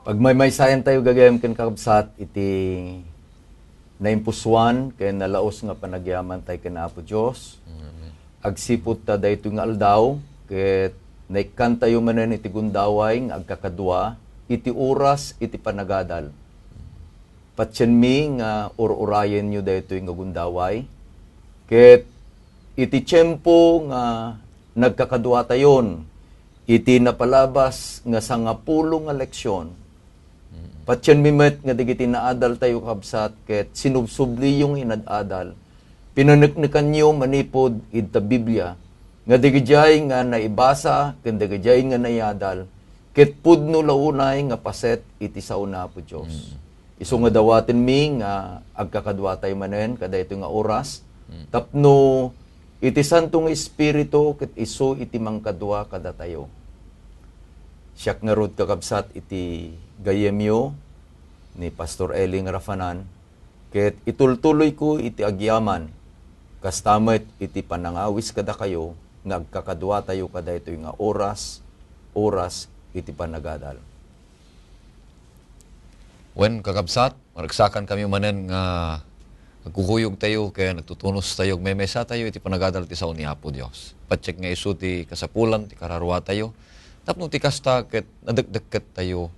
Pag may sayan tayo gagayam ken kakabsat, iti naimpuswan, ken nalaos nga panagyaman tayo ken Apo Diyos. Agsipot ta dayto nga aldaw, ket naikan tayo manen iti gundaway, nga agkakadwa, iti oras, iti panagadal. Patyan mi nga urayen nyo dayto nga gundaway, ket iti tiyempo nga nagkakadwa tayon, iti napalabas nga sangapulo nga leksyon. Patyan mimet nga digiti naadal tayo kabsat, ket sinubsubli yung inadadal. Pinaneknekan nyo manipod ita Biblia, nga digijay nga naibasa, ken digijay nga nayadal, ket pudno launay nga paset iti sauna po Diyos. Isu nga dawaten mi nga agkakadwa tayo manen, kada ito nga oras, tapno iti Santong Espiritu, ket isu iti mangkadwa kada tayo. Siyak nga rod kakabsat iti gayemyo ni Pastor Eling Rafanan, ket itultuloy ko iti agyaman, kastamet iti panangawis kada kayo, nga agkakadwa tayo kada ito nga oras iti panagadal. When kakabsat, maragsakan kami manen nga nagkukuyog tayo, kaya nagtutunos tayo, may mesa tayo, iti panagadal ti sao ni Apo Diyos. Patsek nga isu ti kasapulan, ti kararwa tayo, tapno ti kasta, ket nadagdagket tayo,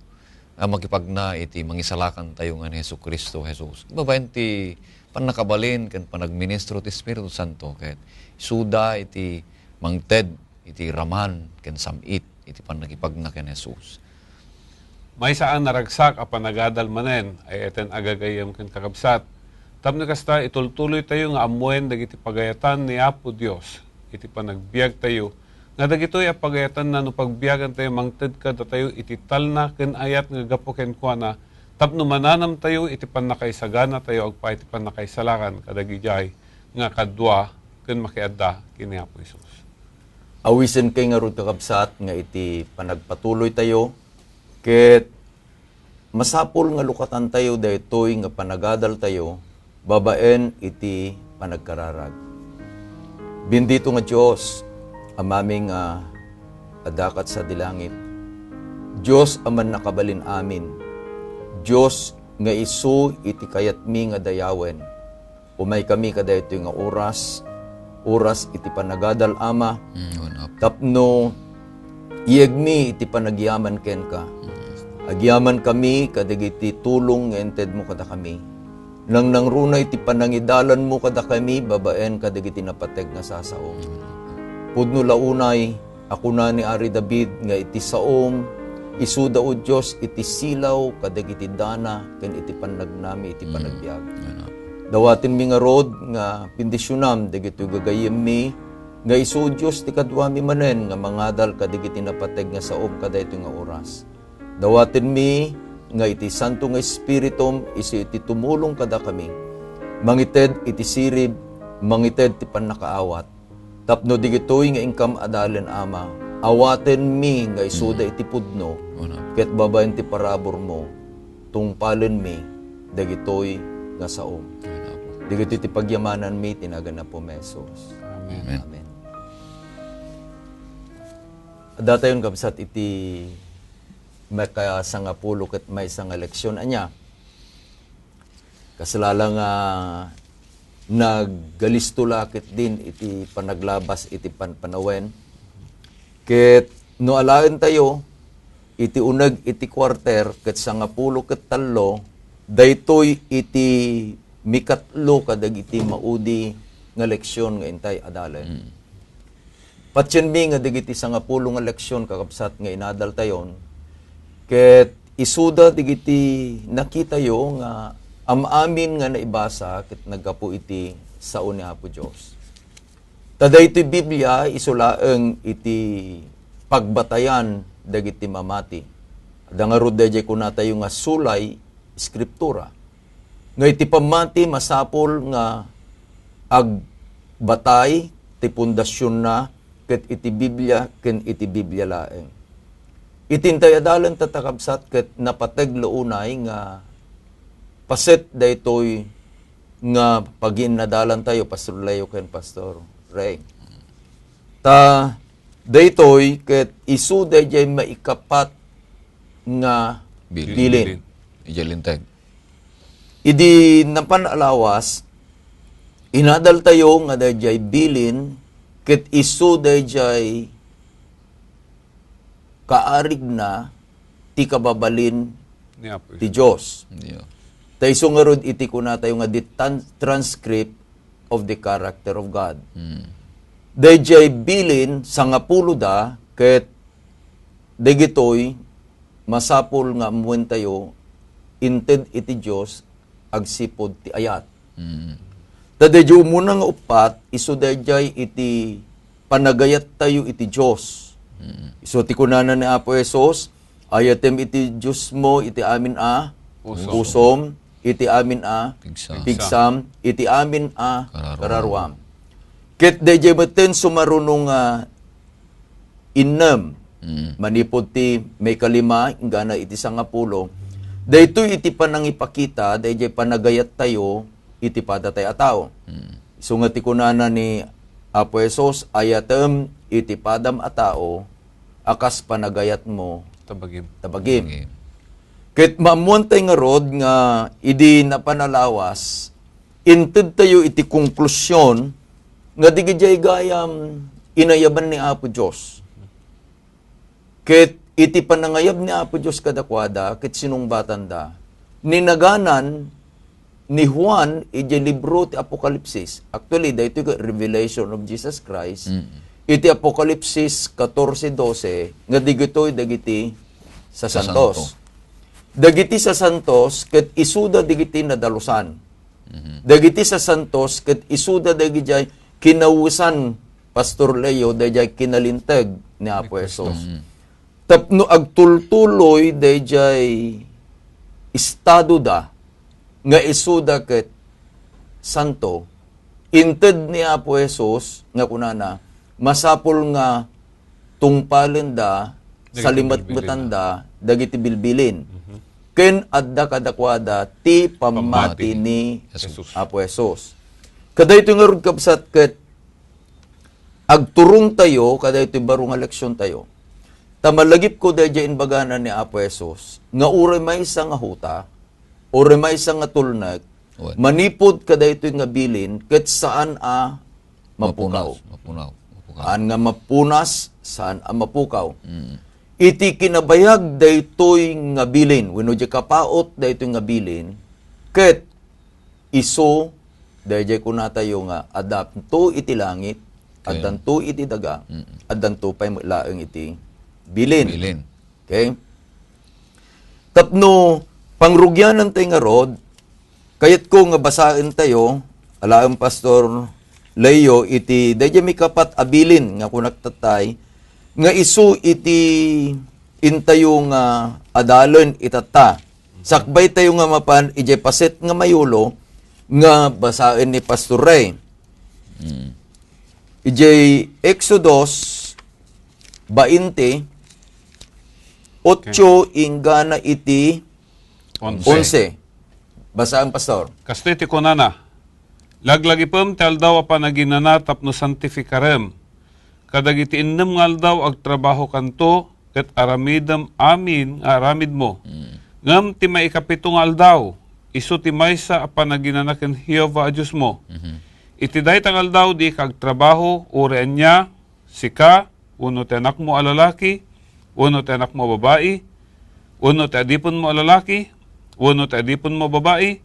makipagna iti mangisalakan tayo nga ni Hesu Kristo, Jesus. Babayan ti panakabalin, ken panagministro ti Espiritu Santo, ket isuda iti mangted, iti raman, ken samit, iti panagipagna ken Jesus. May saan naragsak a panagadal manen, ay eten agagayam ken kakabsat. Tapno kasta itultuloy tayo nga amuen dagiti pagayatan ni Apo Dios, iti panagbiag tayo. Nga dagitoy a pagayatan na no pagbiagan tayo mangted kada tayo iti talna ken ayat nga gapo ken kuana. Tapno mananam tayo iti panakaisagana tayo agpa iti panakaisalakan kadagijay nga kadwa ken makiadda kini Apo Hesus. Awisen kay nga rod kakabsat, nga iti panagpatuloy tayo, ket masapol nga lukatan tayo daytoy nga panagadal tayo, babaen iti panagkararag. Bendito nga Diyos, amaming adakat sa dilangit. Diyos aman nakabalin amin. Diyos nga isu iti kayatmi nga dayawen. Umay kami kadaytoy nga oras iti panagadal ama. Tapno iegmi iti panagyaman ken ka. Agyaman kami kadagiti tulong nga ented mo kada kami. Nang nangruna iti panangidalan mo kada kami, babaen kadagiti napateg nga sasaom. Pudno launay, ako na ni Ari David nga iti saom, isuda o Diyos iti silaw kadagiti dana, ken iti panagnami iti panagbiag. Dawatin mi nga rod nga pindisyunam, dagiti gagayem mi, nga isu Diyos ti kadwa mi manen, nga mangadal kadagiti napateg nga saom kada ito nga oras. Dawatin mi, nga iti Santo nga Espiritum, isi iti tumulong kada kami, mangited iti sirib, mangited ti panakaawat. Tapno digitoy nga ingkam adalen ama, awaten mi nga isuda iti pudno, ket babaen ti parabor mo, tungpalen mi, digitoy nga saom. Digitoy ti pagyamanan mi, tinagan na po mesos. Amen. Amen. Datayon kabsat iti may kaya sangapulo ket may isang eleksyon anya. Kasalala nga naggalistulakit din iti panaglabas iti panpanawen. Ket no alaen tayo iti uneg iti kwarter ket sangapulo ket tallo, daytoy iti mikatlo kadagiti maudi nga leksyon nga intay adalen. Patyen mi nga digiti sangapulo nga leksyon kakabsat nga inadal tayon, ket isuda digiti nakita yo nga amamin nga naibasa ket naggapu iti sao ni Apo Dios. Tada iti Biblia isulaeng iti pagbatayan dagiti mamati. Ada nga rod dayjay kunatayo nga sulay skriptura. Nga iti pamati masapol nga agbatay ti pundasyon na ket iti Biblia ken iti Biblia laeng. Itintay adalan tatakabsat ket napateg launay nga paset daytoy nga paginadalan tayo, Pastor Leo ken Pastor Ray. Daytoy ket isu dayjay maikapat nga bilin. Ijalinteg. Idi napanalawas, inadal tayo nga dayjay bilin, ket isu dayjay kaarig na ti kababalin Ni Apo ti Diyos. Diyo. Tay sungarod iti kuna tayo nga di transcript of the character of God. Dayjay bilin sa nga pulo da, ket dagitoy masapol nga amuin tayo inted iti Diyos agsipod ti ayat. Tadadyo muna nga upat, iso dayjay iti panagayat tayo iti Diyos. Iso ti kunana ni Apo Esos, ayatem iti Diyos mo, iti amin usom, iti amin pigsam, iti amin kararwam. Ket dayjay maten sumarunong innem, manipod ti may kalima, ingana iti sangapulo, daytoy iti panangipakita, dayjay panagayat tayo, iti padatay a tao. So nga ti kunana ni Apo Esos, ayatem iti padam a tao, akas panagayat mo, Tabagim. tabagim. Ket maamuantay nga rod nga idi napanalawas, inted tayo iti konklusyon nga digijay gayam inayaban ni Apo Diyos. Ket iti panangayab ni Apo Diyos kadakwada, ket sinungbatan da, ninaganan ni Juan, iti libro ti Apokalipsis. Actually, dahito yung revelation of Jesus Christ. Iti Apokalipsis 14:12, nga digito'y dagiti sa Santos. Dagiti sa Santos, ket isuda digiti na dalusan. Dagiti sa Santos, ket isuda dagiti kinawusan Pastor Leo, dagiti kinalinteg ni Apo Esos. Tapno agtultuloy, dagiti estado da, nga isuda ket santo, inted ni Apo Esos, nga kunana, masapol nga tungpalen da, sa limat-matan da, dagiti bilbilin. Ken adda kadakwada, ti pamati ni Jesus. Apo Esos. Kada ito nga rod kapsat ket, agturong tayo, kada ito barong eleksyon tayo, tamalagip ko dahil dyan bagana ni Apo Esos, nga ure may isa nga huta, ure may isa nga tulnag, manipod kada ito nga bilin, ket saan mapukaw. Mapunaw. Saan nga mapunas, saan mapukaw. Iti kinabayag daytoy nga bilin, wenno di kapaot daytoy nga bilin, ket iso, dayjay kunatayo nga, adamto iti langit, adanto iti daga, adanto pa'y laeng iti bilin. Okay? Tapno, pangrugyanan tayo nga rod, kayat ko nga basahin tayo, alaang Pastor Leo, iti, dayjay mi kapat abilin, nga kunaktatay, nga isu iti intayo nga adalon itata. Sakbay tayo nga mapan, ijay paset nga mayulo, nga basahin ni Pastor Ray. Ijay Exodus 20, 8 ingana iti 11. Basaan, Pastor. Kasto iti kunana, laglagipem ti aldaw a panaginana tapno santifikarem. Kadagiti innem nga aldaw agtrabaho kanto, ket aramidem amin nga aramid mo. Ngam ti maikapito nga aldaw, isu ti maysa a panaginana ken Jehova a Diyos mo. Iti daytang aldaw di kagtrabaho, urean niya, sika, uno ti anak mo alalaki, uno ti anak mo babae, uno ti adipon mo alalaki, uno ti adipon mo babae,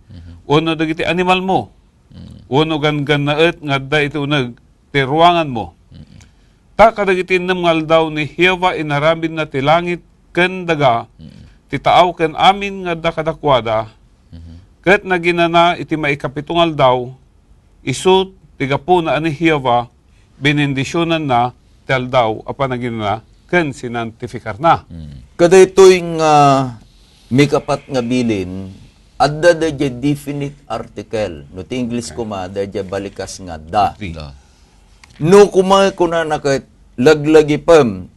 uno dagiti animal mo, uno gangan naet nga da iti uneg ti ruangan mo. Ta kadagiti nem ngal daw ni Jehova inaramid na ti langit ken daga, ti taaw ken amin nga da kadakwada, ket naginana iti maikapitungal daw, isu tigapo na ani Jehova, benendisyonan na ti aldaw apan naginana ken sinantifikar na. Kada ito'y nga may kapat nga bilin, adda da definite article. No, ti English kuma, da balikas nga da. Da. No, kumay ko na nakit laglagipam,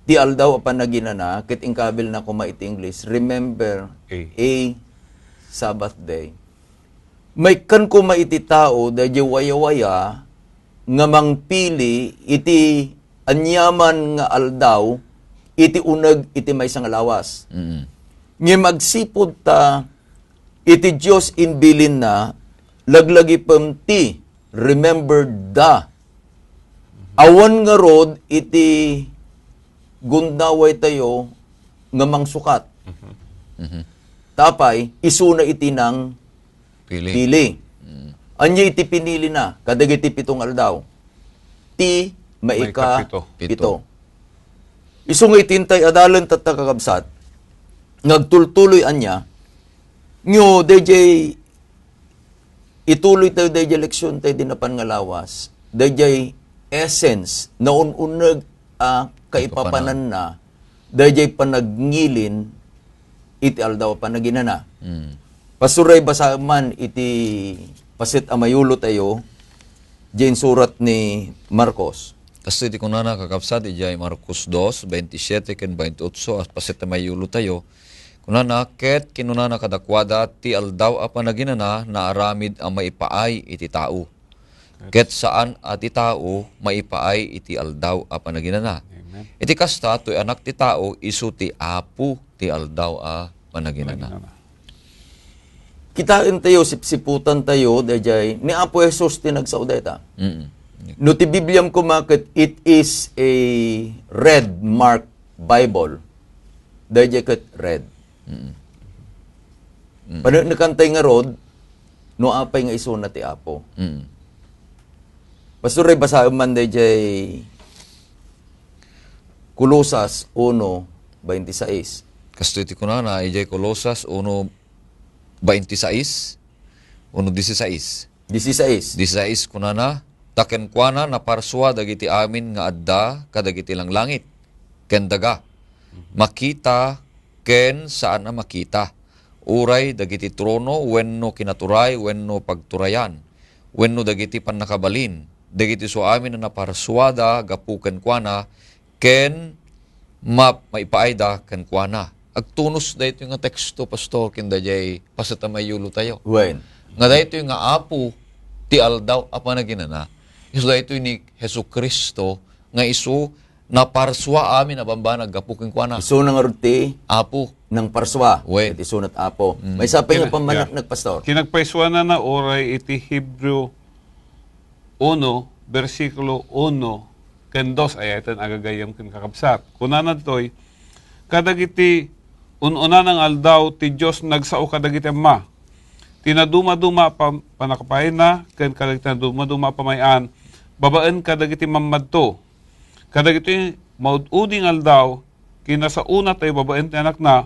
ti aldaw apan naginana, kit ingkabil na kuma iti English, remember a Sabbath day. May kan kuma iti tao, da waya-waya, nga mangpili, iti anyaman nga aldaw, iti uneg iti maysa nga lawas. Nga magsipod ta, iti Diyos inbilin na, laglagi pamti, remember da. Awan nga rod, iti gundaway tayo, nga mangsukat. Tapay, isuna iti ng pili. Anya iti pinili na, kadag iti 7 aldaw. Ti, maika, Pito. 7. Isu nga itintay adalan tatakakabsat, nagtultuloy anya, nyo, DJ, ituloy tayo DJ leksyon tayo dinapan nga lawas, DJ essence, na ununag kaipapanan na, DJ panagnilin, iti aldaw panaginana. Pasuray basa man iti pasit amayulo tayo, diyan surat ni Marcos. Kasi di ko na kakapsat, ijay Marcos 2, 27 ken 28, at pasit na may yulo tayo. Kunana, ket kinunana kadakwada, ti aldaw a panaginana, na aramid ang maipaay iti tao. Ket saan ati tao, maipaay iti aldaw a panaginana. Iti kasta, to'y anak ti tao, isu ti apu ti aldaw a panaginana. Kitain tayo, sipsiputan tayo, dajay, ni Apo Jesus tinagsauday ta. No ti Bibliam kumakit, it is a red mark Bible. Dajay kat red. Nakantay nga rod, no apay nga iso na ti Apo. Pasuray basa man dajay Kolosas 1:26. Kasto iti kunana, ijay Kolosas 1:26, 1:16. 16 kunana, taken kuana na parswa dagiti amin nga adda kadagiti lang langit. Ken daga, makita ken saan na makita. Uray dagiti trono wenno kinaturay wenno pagturayan. Wenno dagiti pannakabalin. Dagiti so amin na naparswada gapuken kuana ken maipaayda ken kuana. Agtunos da ito yung teksto, Pastor, kinda jay pasata may yulo tayo. When? Nga da ito yung apu, ti aldaw, apa na ginana. Iso da ito ni Hesu Kristo, nga iso, na parswa amin, abamba, naggapukin kwa na. Iso nga rod ti Apu. ng parswa. When? Iti sunat Apo. May sapay nga pamanak nagpastor. Kinagpaiswa na oray iti Hebreo 1, versikulo 1, ken 2, ayatan agagayam ken kakabsat. Kunanad toy, kadagiti ununa ng aldaw ti Diyos nagsao kadagiti ma. Tinaduma-duma panakapain na, ken kadagiti tinaduma-duma pamayan, babaan kadagiti mamadto. Kadagiti maududing aldaw, kinasauna tayo babaan ti anak na,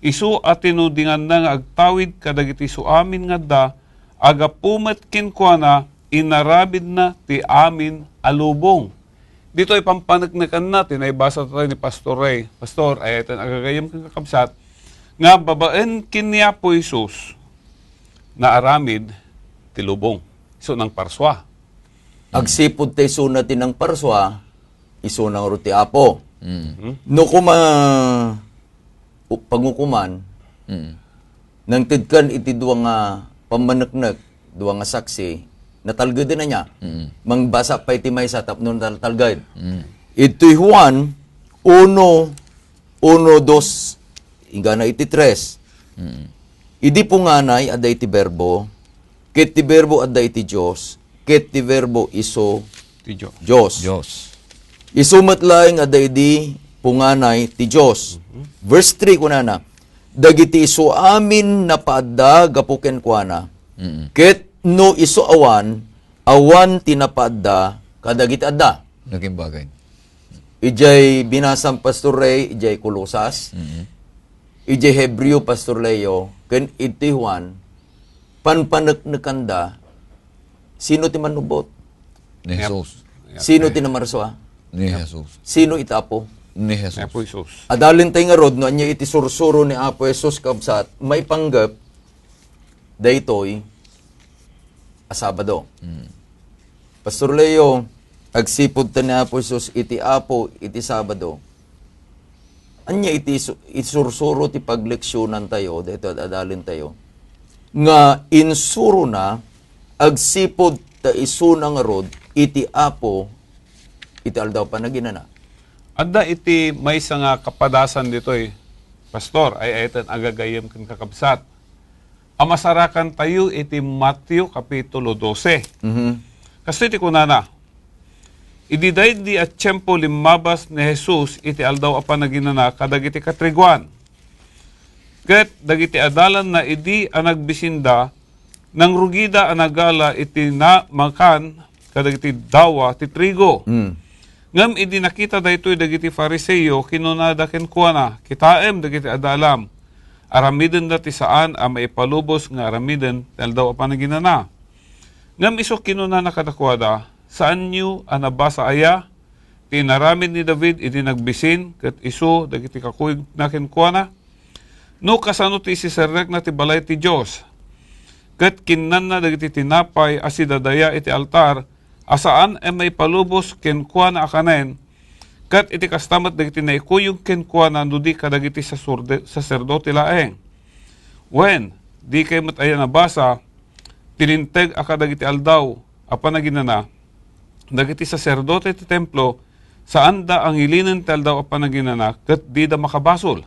isu at tinudingan na nga agtawid kadagiti suamin nga da, aga pumet kinkwana, inarabid na ti amin alubong. Dito ay pampanagnakan natin, ay basa tayo ni Pastor Ray. Pastor, ay ito agagayam kang kakabsat, nga babaen kiniya po Isus na aramid ti lubong. So, ng parswa. Agsipod tayo sunatin ng parswa, iso ng rod ti Apo. No pangukuman, nang tidkan iti duwa nga pamanaknak, duwa nga saksi, natalgad din na niya. Mangbasa pa iti may satap nung talgad. Ito'y Juan 1:2, inga na iti 3. Idi po nganay, ada iti verbo, ket ti verbo ada iti Diyos, ket ti verbo iso Ti Diyos. Diyos. Diyos. Isumat laing ada iti punganay ti Diyos. Verse 3 kunana, dagiti iso amin na paadda gapuken kuana. Ket no iso awan tinapaadda kadagiti adda. Naging bagay. Ijay binasang Pastor Ray, ijay Kolosas, ijay Hebreo Pastor Leo, ken iti Juan, panpanaknakanda, sino ti manubot? Ni Jesus. Sino ti namarswa? Ni Jesus. Sino itapo? Ni Kaya Jesus. po Isus. Adalin tayo nga rod, no, anya iti sursuro ni Apo Jesus kabsat, may panggap, daytoy, Sabado. Pastor Leo, agsipod ta ni Apo Jesus, iti Apo, iti Sabado. Anya iti isursuro ti pagleksyonan tayo, dito adalin tayo, nga insuro na, agsipod ta isunang rod, iti Apo, iti aldaw pa na ginana. Adda iti may nga kapadasan dito pastor, ay eten agagayem ken kakabsat. Amasarakan tayo iti Matthew Kapitulo 12. Kasi iti kunana, ididay di at tiyempo limabas ni Jesus iti aldaw a panaginana kadagiti katriguan. Ket dagiti adalan na idi ang nagbisinda nang rugida ang nagala iti na makan kadagiti dawa ti trigo. Ngam idi nakita daytoy dagiti Fariseyo kinunada ken kuana kitaem dagiti adalam aramiden dati saan a maipalubos nga aramiden tel daw a panaginana. Ngam iso kinunana kadakwada saan nyo anabasa aya tinaramid ni David idi nagbisin ket iso dagiti kakuyog na ken kuana no kasano ti siserrek na ti balay ti Dios ket kinnan na dagiti tinapay asidadaya iti altar asaan ay may palubos ken kuana akanen ket iti kastamat dagiti naikuyog ken kuana no di kadagiti saserdote laeng. Wen di kay mataya nabasa tilinteg akadagiti aldaw a panaginana dagiti saserdote ti templo saan da ang ilinen ti aldaw a panaginana ket di da makabasol.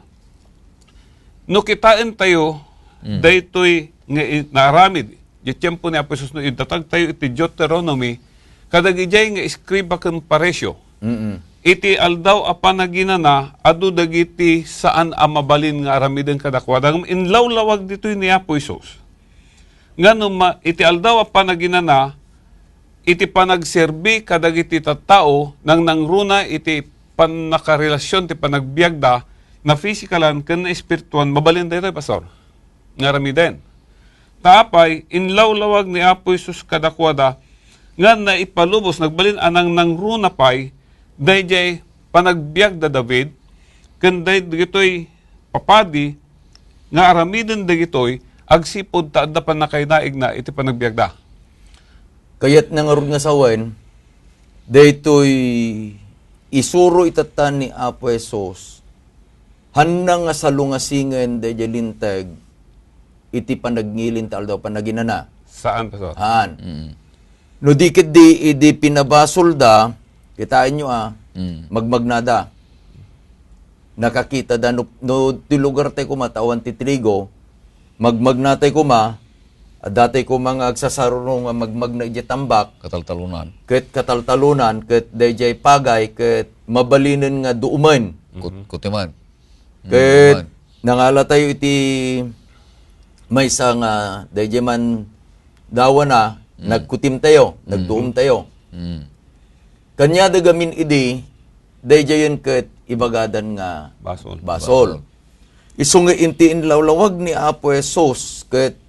No kitain tayo daytoy nga naaramid di tiyempo ni Apo Jesus no idatag tayo iti Deuteronomy kadagijay nga iskriba ken paresyo. Iti aldaw a panaginana adu dagiti saan a mabalin nga aramiden kadakwada inlawlawag ditoy ni Apo Jesus. Ngano iti aldaw a panaginana iti panagserbi kadagiti tattao nang nangruna iti panakarelasyon ti panagbiagda na fisikalan ken na espirituan mabalin daytoy pastor nga aramiden. Tapay inlawlawag ni Apo Jesus kadakwada nga naipalubos nagbalin anang nangruna pay dayjay panagbiag da David ken dagitoy papadi nga aramiden dagitoy agsipod ta adda panakaynaig na iti panagbiag da. Kayat nangarod nga sawen, daytoy isuro itatan ni Apo Jesus, hanang nga salungasingen dayjay linteg, iti panagnilin ta aldaw panaginana. Saan pastor? Han. No dikit di pinabasol da, kitain nyo magmagnada. Nakakita da, no ti lugar tayo kumatawan ti trigo, magmagnatay kuma, datay ko mga agsasarunong magmagna iti tambak, Kataltalunan. ket kataltalunan, ket dayjay pagay, ket mabalinin nga duuman. Kutiman. Ket nangala tayo iti maysa nga dayjay man dawa na, nagkutim tayo, nagduum tayo. Kanya dagamin idi, dayjayan ket ibagadan nga basol. Isu nga intiin lawlawag ni Apo Jesus ket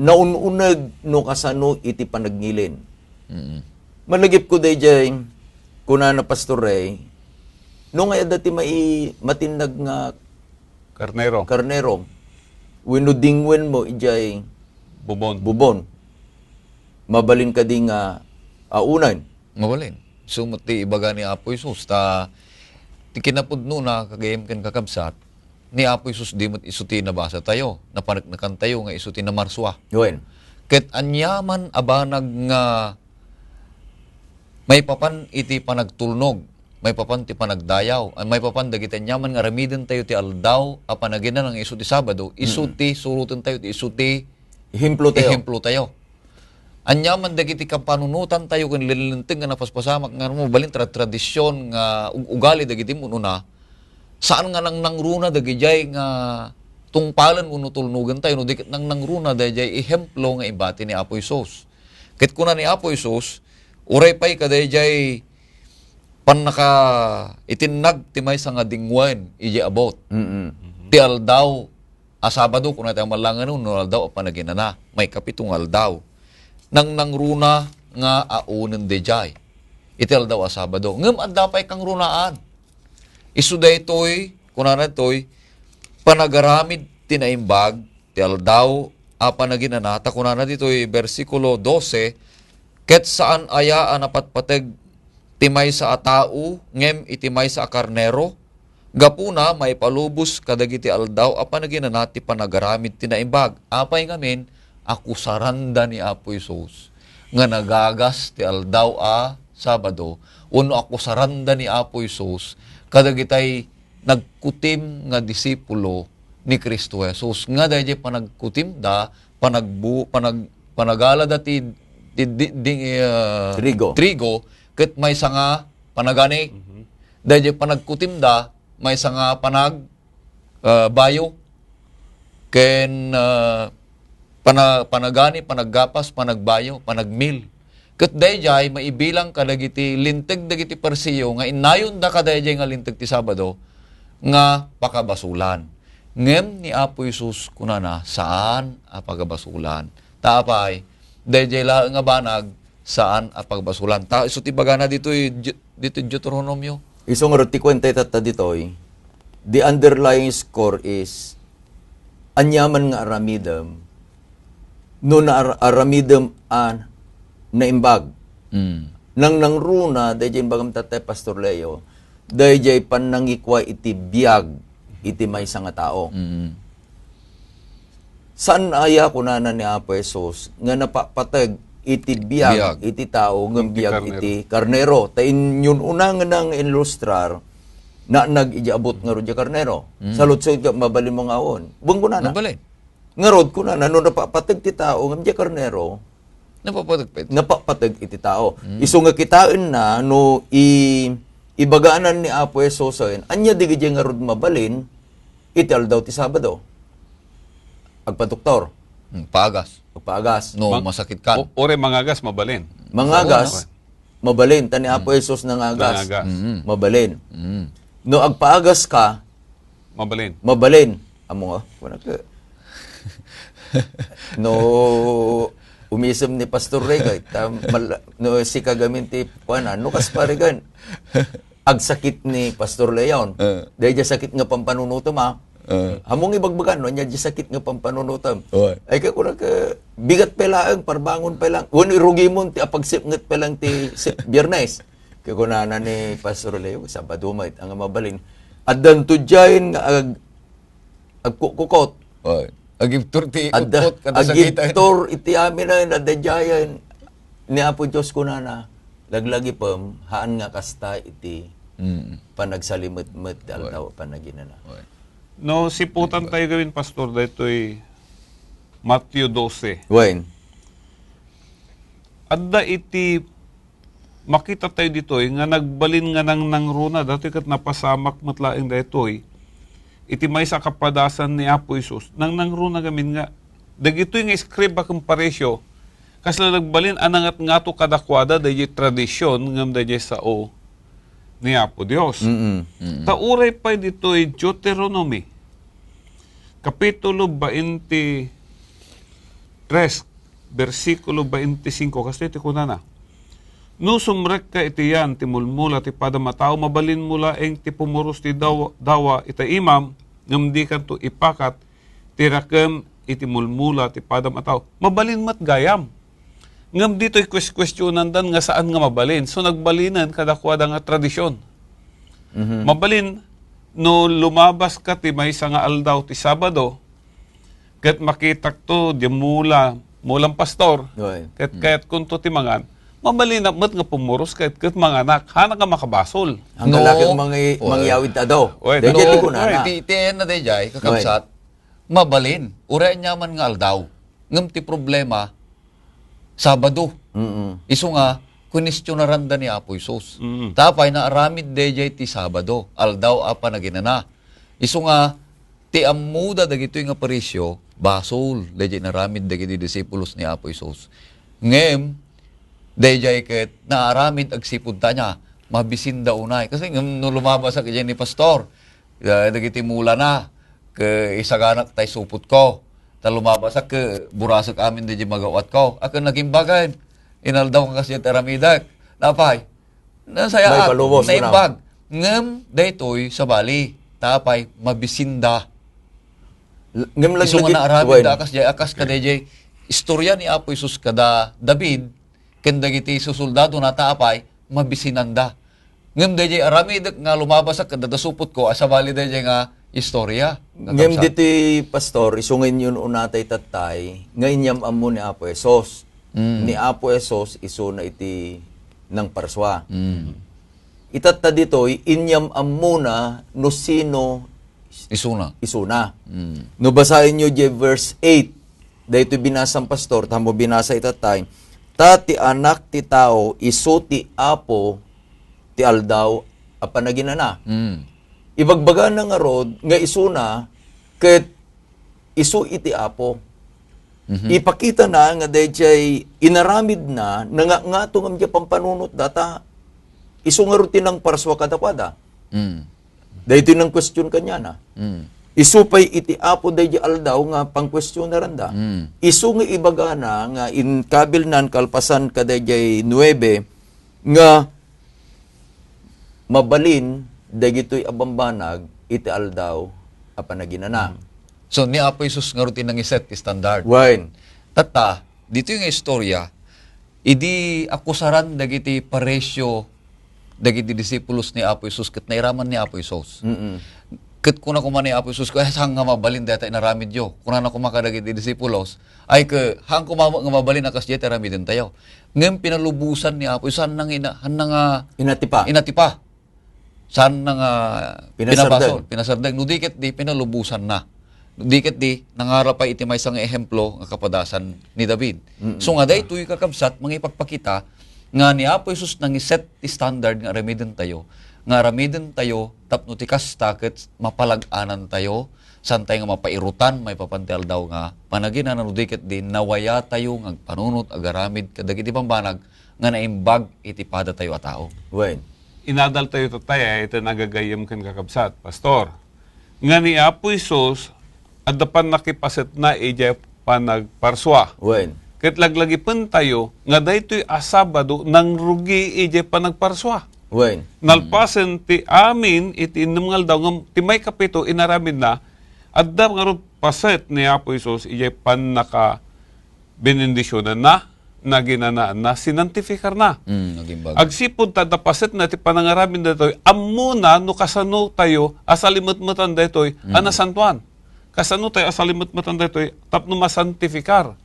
naununag no kasano iti panagnilin. Malagip ko dayjay kuna na pastore no nga dati matinag nga karnero wenno dingwen mo ijay bubon. Mabalin ka di nga aunan. Mabalin. Sumati ibaga ni Apo Isus ta tikinapudno na kagayem ken kakabsat ni Apo Isus di met isuti na basa tayo napanagnakan tayo nga isuti na marswa. Yoen. Ket anyaman abanag nga may papan iti panagtulnog, may papan ti panagdayaw, may papan dagiti anyaman nga ramiden tayo ti aldaw a panaginan ng isuti Sabado, isuti suruten tayo ti isuti Himplo tayo. Anyaman dagiti kampanunutan tayo ken lilinting nga napaspasamak nga mo balin tradisyon nga ugali dagiti mununa saan nga nang nangruna dagijay nga tungpalan uno tulnugan tayo no dikit nang nangruna dagijay ehemplo nga ibati ni Apo Isus. Ket kuna ni Apo Isus uray pay kadayjay panaka itinag ti maysa nga dingwen iji abot. Ti aldaw a Sabado kuna tayo malangan no aldaw a panaginana may kapitong aldaw nang nangruna nga aunen dejay. Itel daw a Sabado. Ngem adda pay kang runaan. Isu daytoy kunana toy panagaramid tinaimbag ti aldaw a panaginana ta kunana ditoy bersikulo 12 ket saan aya a napatpateg ti maysa a tao ngem iti maysa a karnero gapuna may palubos kadagiti aldaw a panaginana ti panagaramid tinaimbag. Apay ngamin akusaranda ni Apo Isus nga nagagas ti aldaw a Sabado uno akusaranda ni Apo Isus kadagitay nagkutim nga disipulo ni Kristo Jesus. Nga dahil panagkutim da, panagala dati trigo, ket may sanga panagani. Dahil panagkutim da, may sanga bayo. Ken panagani, panaggapas, panagbayo, panagmil. Ket dayjay maibilang kadagiti linteg dagiti persiyo nga inayon da kadayjay nga linteg ti Sabado nga pakabasulan. Ngem ni Apo Isus kunana saan a pagabasulan? Taapay dayjay laeng nga banag saan a pagbasulan. Ta isu ti bagana dito Deuteronomio. Isong roti kwenta tata ditoy, the underlying score is anyaman nga aramidem no na aramidem an naimbag. Nang runa, dayjay bagam tatay Pastor Leo, dayjay panangikwa iti biyag, iti maysa nga tao. Saan aya kunana ni Apo Jesus, nga napapatag iti biyag, iti tao, nga biyag iti karnero. Ta yun una nga nang ilustrar, na nag-iabot nga rodya karnero. Sa lutsod ka, mabalin mo nga on. Buwang kunana. Mabalin. Nga rod kunana, no napapatag ti tao, nga biyag karnero, napapatag iti tao. Iso nga kitain na no ibagaanan ni Apo Jesus anya digid nga rod mabalin iti aldaw ti Sabado. Agpadoktor, Paagas. No, masakit kan. Ore mangagas, mabalin. mangagas mabalin tani Apo Jesus nangagas. Mabalin. No agpaagas ka, mabalin. Amo nga, wala ka. No umisem ni Pastor Regay, no si kagaminti kuana, no kas parigan. Agsakit ni Pastor Leon. Dahil dya sakit nga pampanunutom ha. Hamong ibagbagan, no nya dya sakit nga pampanunutom. Ay kaya kuna ka, bigat pelang, parbangon pelang. Wani rugi mo, ti apagsipngat pelang ti Biyernes. Kaya kuna na ni Pastor Leo, Sabado mait, ang mabalin. At dan tudyayin nga agkukukot. Agiptor ti ukot kada sakita. Agiptor iti amin na nadadyayan ni Apo Diyos ko na laglagi pam haan nga kasta iti panagsalimot-mot daltaw panaginana. No, siputan tayo gawin, Pastor, dito'y Matthew 12. Wayne. Adda iti makita tayo dito'y nga nagbalin nga nang nangruna dati kat napasamak matlaing dito'y iti may sa kapadasan ni Apo Isus, nang nangruna gamin nga, dagito yung scribe akong paresyo, kasla nagbalin anangat nga to kadakwada, dahi tradisyon, ngam dahi sao ni Apo Dios. Tauray pa dito ay Deuteronomy, Kapitulo 23, versikulo 25, kasi iti kunana, no sumrek ka iti yan, ti mulmula, ti padamatao, mabalin mula eng ti pumuros ti dawa ita imam, ngam di kan to ipakat, ti rakem iti mulmula, ti padamatao. Mabalin mat gayam. Ngam dito'y questionan dan nga saan nga mabalin. So nagbalinan kadakwada nga tradisyon. Mabalin, no lumabas ka ti may nga aldaw ti Sabado, kat makitak to, di mulang pastor, kat kung to ti mangan, mabalin mat nga pumuros kat mga anak, hana ka makabasol. Ang galakit mangyawid ta daw. Dahil ko na na. Tiyan na dayjay, kakabsat, mabalin, uray nyaman nga aldaw. Ngam ti problema, Sabado. Iso nga, kunisyonaran da ni Apo Isus. Tapay na aramid dayjay ti Sabado, aldaw apa na ginana. Iso nga, ti amuda dagito nga parisyo, basol, dayjay naramid dagiti disipulos ni Apo Isus. Ngem, dayjay ket naaramid agsipud ta niya, mabisin da unay. Kasi no lumabas sa kanya ni Pastor, dagiti mula na, ke isaganak tay supot ko. Ta lumabas ke burasak amin di magawat ko. Akan naging bagay, inaldaw ka kasi aramidak. Napay, nasaya at, naimbag. Ngem, daytoy sa bali, tapay, mabisinda. Iso nga naaramid da akas ka dayjay, istorya ni Apo Isus kada David, kendagiti susoldado na taapay, mabisinanda. Ngem dayjay aramid nga lumabas sa kadadasupot ko, asabali dayjay nga istorya. Ngem diti pastor, isungin yun unatay tatay, ngayon yam amo ni Apo Esos. Ni Apo Esos, iso na iti ng parswa. Itatta dito'y inyam amuna no sino Isuna. isuna. No basahin nyo di verse 8, dahito binasang pastor, tamo binasa itatay, ti anak ti tao, iso ti apo, ti aldaw, apanaginana. Ibagbaga na nga rod, nga isuna, ket iso iti apo. Ipakita na nga dayjay inaramid na, nga tungam di pampanunot data, iso nga rod tinang parswa kadakwada. Dahito nang question kanya na. Isupay iti apo dayjay aldaw nga pang-question na randa. Isu nga ibaga na nga in kabilnan kalpasan kadayjay 9 nga mabalin dagitoy abambanag iti aldaw apanaginana. So, ni Apo Isus nga rutin ng iset ti standard. Wine. Tata, dito yung istorya, idi akusaran dagiti paresyo dagiti disipulos ni Apo Isus ket nairaman ni Apo Isus. Ket kuna kuman ni Apo Isus ko hang nga mabalin data inaramid yo. Kuna na kumaka dagiti disipulos ay ke hang kumama nga mabalin akas jeta ramiden tayo. Ngem pinalubusan ni Apo Isus nang inatipa. San nga Pinasardeng. pinasardeng no diket di pinalubusan na. Diket di nangarap pa iti maysa nga ehemplo nga kapadasan ni David. So nga daytoy kakabsat mga ipagpakita nga ni Apo Isus nang iset ti standard nga ramiden tayo tapno ti kasta ket mapalag-anan tayo santay nga mapairutan may papantel daw nga panaginan no diket di nawaya tayo nga panunot agaramid kadagiti pambanag nga naimbag iti pada tayo a tao. Wine. Inadal tayo tataya, ito nagagayam kan kakabsat. Pastor, nga ni Apo Isus, adapan nakipaset na ija panagparswa. Wine. Ket laglagipon tayo, nga daytoy asabado, nang rugi ija panagparswa. Wine. Nalpasen ti amin, iti inumngal daw, nga ti may kapito, inaramid na, adda nga ro paset ni Apo Isus, ija panaka benendisyonan na, naginanaan na, sinantifikar na. Nagimbag. Agsipod tadapaset na ti panangaramin datoy amuna no kasano tayo asalimot-motan datoy anasantuan. Kasano tayo asalimot-motan datoy tapno masantifikar.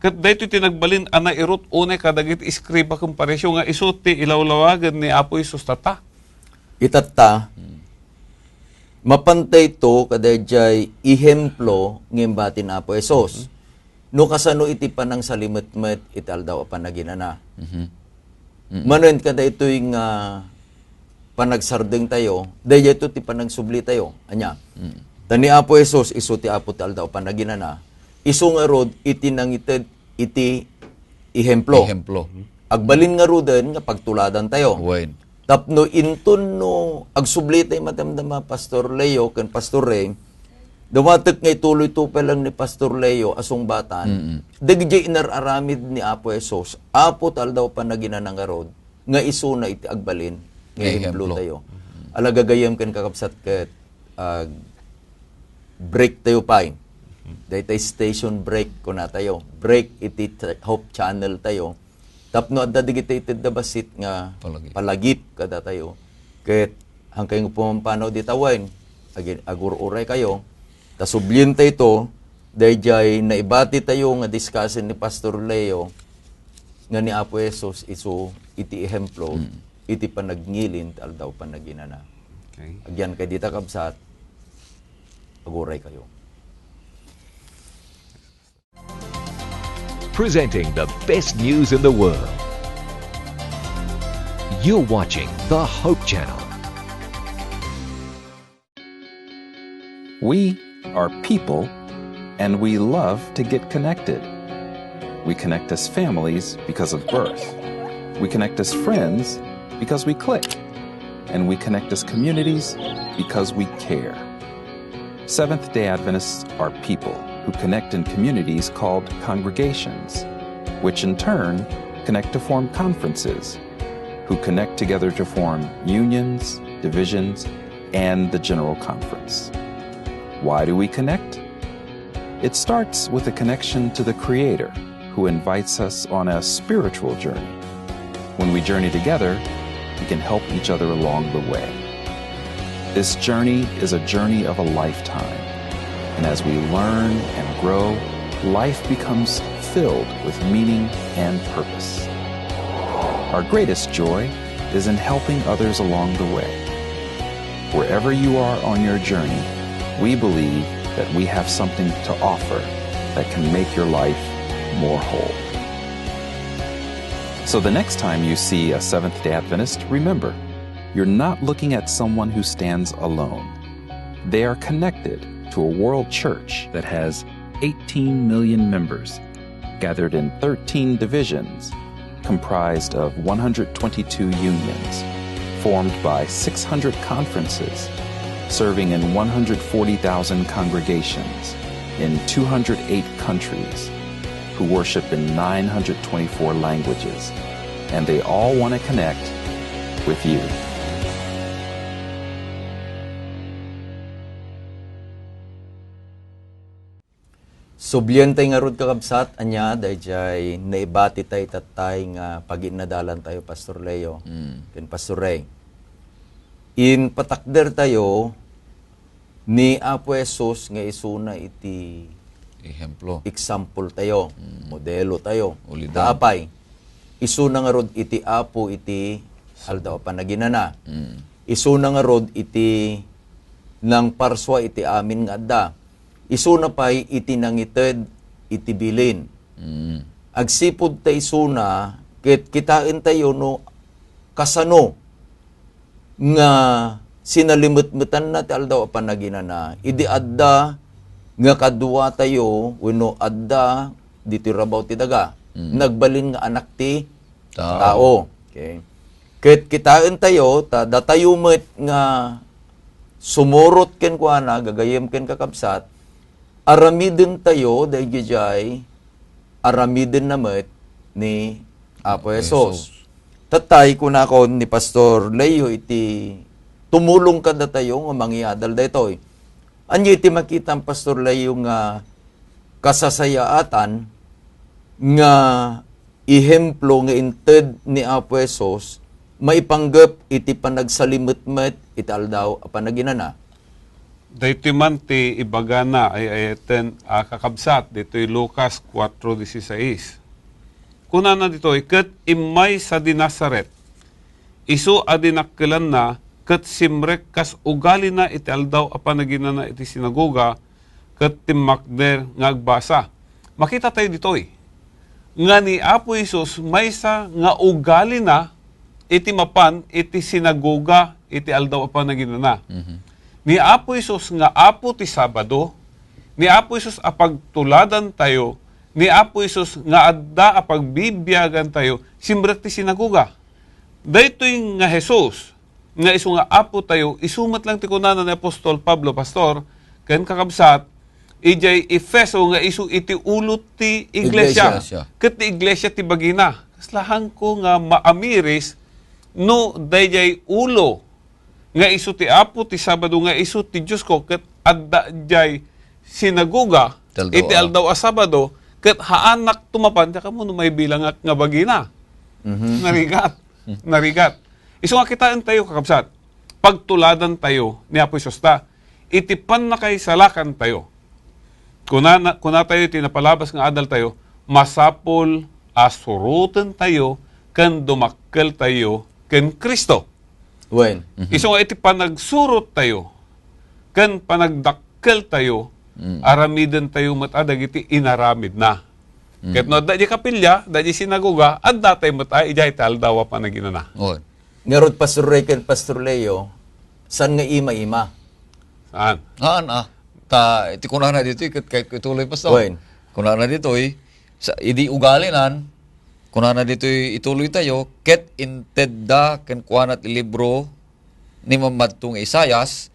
Ket daytoy tinagbalin ana irot unay kadagit iskriba komparesyon nga isuti ilawlawagan ni Apo Isus tata. Itatta, mapantay to kadayjay ihemplo ngimbatin Apo Esos. No kasano iti panang salimot-met iti aldaw apanaginana. Manuin kada ito'y nga panagsardeng tayo, dahil ito ti panagsubli tayo. Anya, tani Apo Esos, iso ti Apo ti aldaw panaginana, iso nga rod iti nangited iti ihemplo. Agbalin nga roden nga pagtuladan tayo. Wine. Tapno inton no agsubli tayo matamdama Pastor Leo ken Pastor Ray, dumatek nga ituloy tupa lang ni Pastor Leo asong batan. Dagiti inararamid ni Apo Esos. Apo tal daw panaginanang arod nga iso na iti agbalin nga hemplo tayo. Alagagayam ken kakabsat ket break tayo pa. Daytay station break kuna tayo. Break iti Hope Channel tayo. Tapno adda digiti iti dabasit nga palagip kada tayo. Ket hangkay nga pumampanaw di tawen agur-uray kayo. Tasublin tayo ito, dahil naibati tayo nga discussion ni Pastor Leo nga ni Apo Esos iso iti ehemplo, iti panagnilin tal daw panaginana. Okay. Agyan kay dita kabsat, aguray kayo. Presenting the best news in the world. You're watching the Hope Channel. We are people, and we love to get connected. We connect as families because of birth. We connect as friends because we click. And we connect as communities because we care. Seventh-day Adventists are people who connect in communities called congregations, which in turn connect to form conferences, who connect together to form unions, divisions, and the General Conference. Why do we connect? It starts with a connection to the Creator, who invites us on a spiritual journey. When we journey together, we can help each other along the way. This journey is a journey of a lifetime, and as we learn and grow, life becomes filled with meaning and purpose. Our greatest joy is in helping others along the way. Wherever you are on your journey, we believe that we have something to offer that can make your life more whole. So the next time you see a Seventh-day Adventist, remember, you're not looking at someone who stands alone. They are connected to a world church that has 18 million members, gathered in 13 divisions, comprised of 122 unions, formed by 600 conferences, serving in 140,000 congregations in 208 countries, who worship in 924 languages, and they all want to connect with you. Subyentay nga rod kakabsat, anya, dahil naibati tayo tatay nga paginadalan tayo, Pastor Leo, ken Pastor Ray. In patakder tayo, ni Apo Jesus nga isuna iti Ehemplo. example tayo, modelo tayo. Ulidan. Daapay, isuna nga rod iti Apo iti aldaw panaginana. Isuna nga rod iti nang parswa iti amin nga adda. Isuna pa'y iti nangited iti bilin. Agsipod tayo isuna, kitain tayo no kasano nga sinalimut-mutan na ti aldaw panaginana. Idi adda nga kadua tayo, wano adda diti rabaw ti daga. Nagbalin nga anak ti tao. Okay. Ket kitain tayo, datayo met nga sumurot ken kuana, gagayem ken kakabsat, aramiden tayo, dahil gijay, aramiden na met ni Apo Jesus. Tatay, kunakon ni Pastor Leo, iti tumulong kada tayo nga mangyadal daytoy. Anyo iti makita ang Pastor Leo nga kasasayaatan nga ihemplo nga inted ni Apo Jesus maipanggap iti panagsalimut-met iti aldaw a panaginana. Dito man ti ibagana ay ayaten kakabsat, dito Lucas 4:16. Kuna na dito, ket imay sa dinasaret, isu adinakkelan na, ket simrek kas ugali na iti aldaw a panaginana iti sinagoga, ket timmakder nga agbasa. Makita tayo dito nga ni Apo Isus maysa nga ugali na iti mapan iti sinagoga iti aldaw a panaginana. Ni Apo Isus nga Apo ti Sabado, ni Apo Isus apagtuladan tayo, ni Apo Isus nga adda apagbibiyagan tayo, simbrek ti sinagoga. Daytoy nga Jesus, nga isu nga Apo tayo, isumat lang ti kunana ni Apostol Pablo, Pastor, ken kakabsat, ijay Efeso nga isu iti ulo ti iglesia. Iglesia. Ket ti iglesia ti bagina. Kaslahan ko nga maamiris, no dayjay ulo, nga isu ti Apo ti Sabado, nga isu ti Diyos ko, ket adda jay sinagoga, Taldaw, iti aldaw a Sabado, ket haanak tumapan, kaya mo may bilang nga bagina. Narigat. Narigat. Isu nga kitaan tayo, kakabsat, pagtuladan tayo ni Apo Isus ta, iti panakaisalakan tayo. Kuna tayo tinapalabas nga adal tayo, masapol asurutan tayo, kan dumakkel tayo, ken Kristo. Wen. Isu nga iti panagsurot tayo, kan panagdakkel tayo, aramiden tayo matadag iti inaramid na. Ket no, da di kapilya, da di sinagoga, at datay matay, ijay taldawa panaginana. Oh. Ngarod Pastor Ray ken Pastor Leo, san nga ima-ima? Saan? Iti kunana dito, kahit ituloy pa sa Oy. kunana dito, idi ugalinan, kunana dito ituloy tayo, ket intedda ken kuanat libro ni mamadtong Isayas,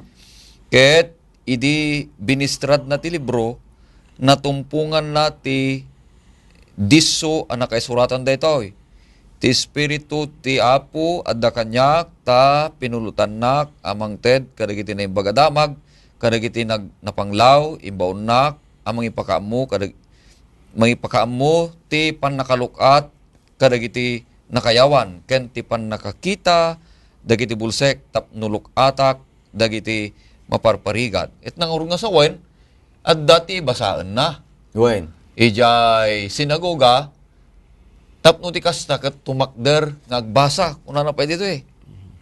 ket idi binistrad na ti libro, natumpungan na ti disso anak kaisuratan daytoy. Ti Espiritu ti Apo adda kanyak ta pinulutannak amang ted kadagiti na imbagadamag kadagiti napanglaw imbaunak amang ipakaammo mangipakaammo ti pannakalukat kadagiti nakayawan ken ti pannakakita dagiti bulsek tapnulok atak dagiti maparparigat. Et nangurong nga sawen adda ti basaan na. Wen. Ijay sinagoga tapno ti kasta ket tumakder nga agbasa kuna na pa dito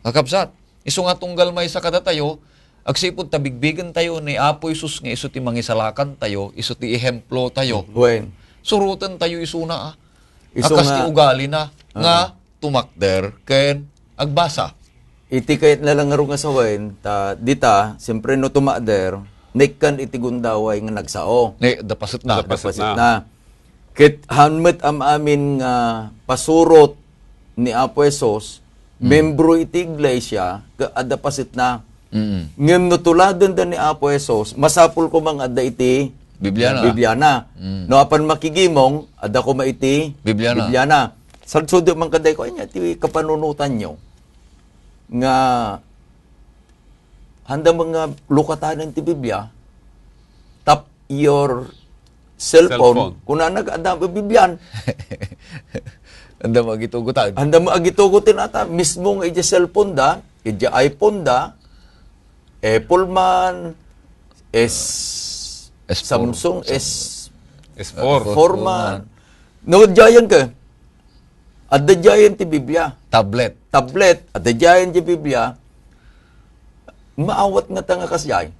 Kakabsat, iso nga tunggal may sa kada tayo, agsipod tabigbigan tayo ni Apo Isus nga iso ti mangisalakan tayo, iso ti ehemplo tayo. Wen. Surutan tayo isuna Iso akas nga- ti ugali na nga tumakder ken agbasa. Iti kahit na lang nga ro nga sa wen, dita, siyempre no tumader, nekkan iti gundaway nga nagsao. Ne, dapasit na. Dapasit Pasit na. Kit hanmet am amin nga pasurot ni Apo Esos, membro iti iglesia, adapasit na. Mm. Ngem no tuladen da ni Apo Esos, masapul ko mang adda iti Bibliana. No apan makigimong, adda ko maiti Bibliana. Salsudo man kaday ko anya ti kapanunutan nyo nga handa mga lukatanan ti Biblia, tap your cellphone. Kuna nag-adam Biblian, Anda magitugutan. handa mo agitugutin ata mismo nga iti cellphone da, iti iPhone da, Apple man, S4. Samsung S4. S4 man. No, giant ka. Adda giant ti Biblia. Tablet. Tablet, adda giant ti Biblia. Maawat nga tanga kasyay.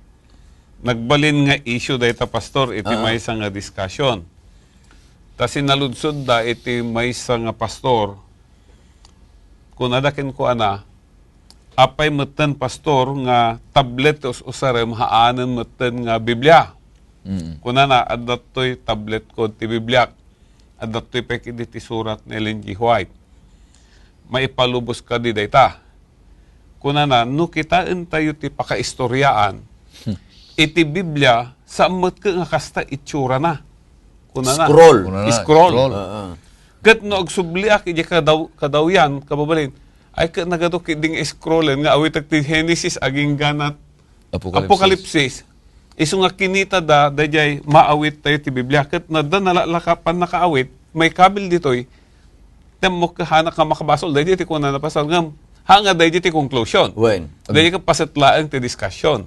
Nagbalin nga issue dayta pastor iti maysa nga discussion. Ta sinaludsod da iti maysa nga pastor kun adaken ko ana apay metten pastor nga tablet usarem haanen metten nga Biblia. Kunana adatoy tablet ko ti Biblia. Adatoy pekidi ti surat ni Ellen G. White. Maipalubos ka di dayta. Kunana no kitaan tayo ti pakaistoryaan iti Biblia sa amat ka nga kasta itsura na. Kunana. Scroll. Kunana, Scroll. scroll. Kat no agsubliak iti kadawyan kababalin ay ka nagato kiding scrollen nga awit ti Genesis aging ganat Apokalipsis. Isu nga kinita dayjay maawit tayo ti Biblia. Kat na da nalalakapan nakaawit, may kabil ditoy, mo kahana ka makabasol, dayjay ti kuna na pasal ngam, hanga dayjay ti conclusion. Wen. Dayjay ka pasatlaang ti discussion.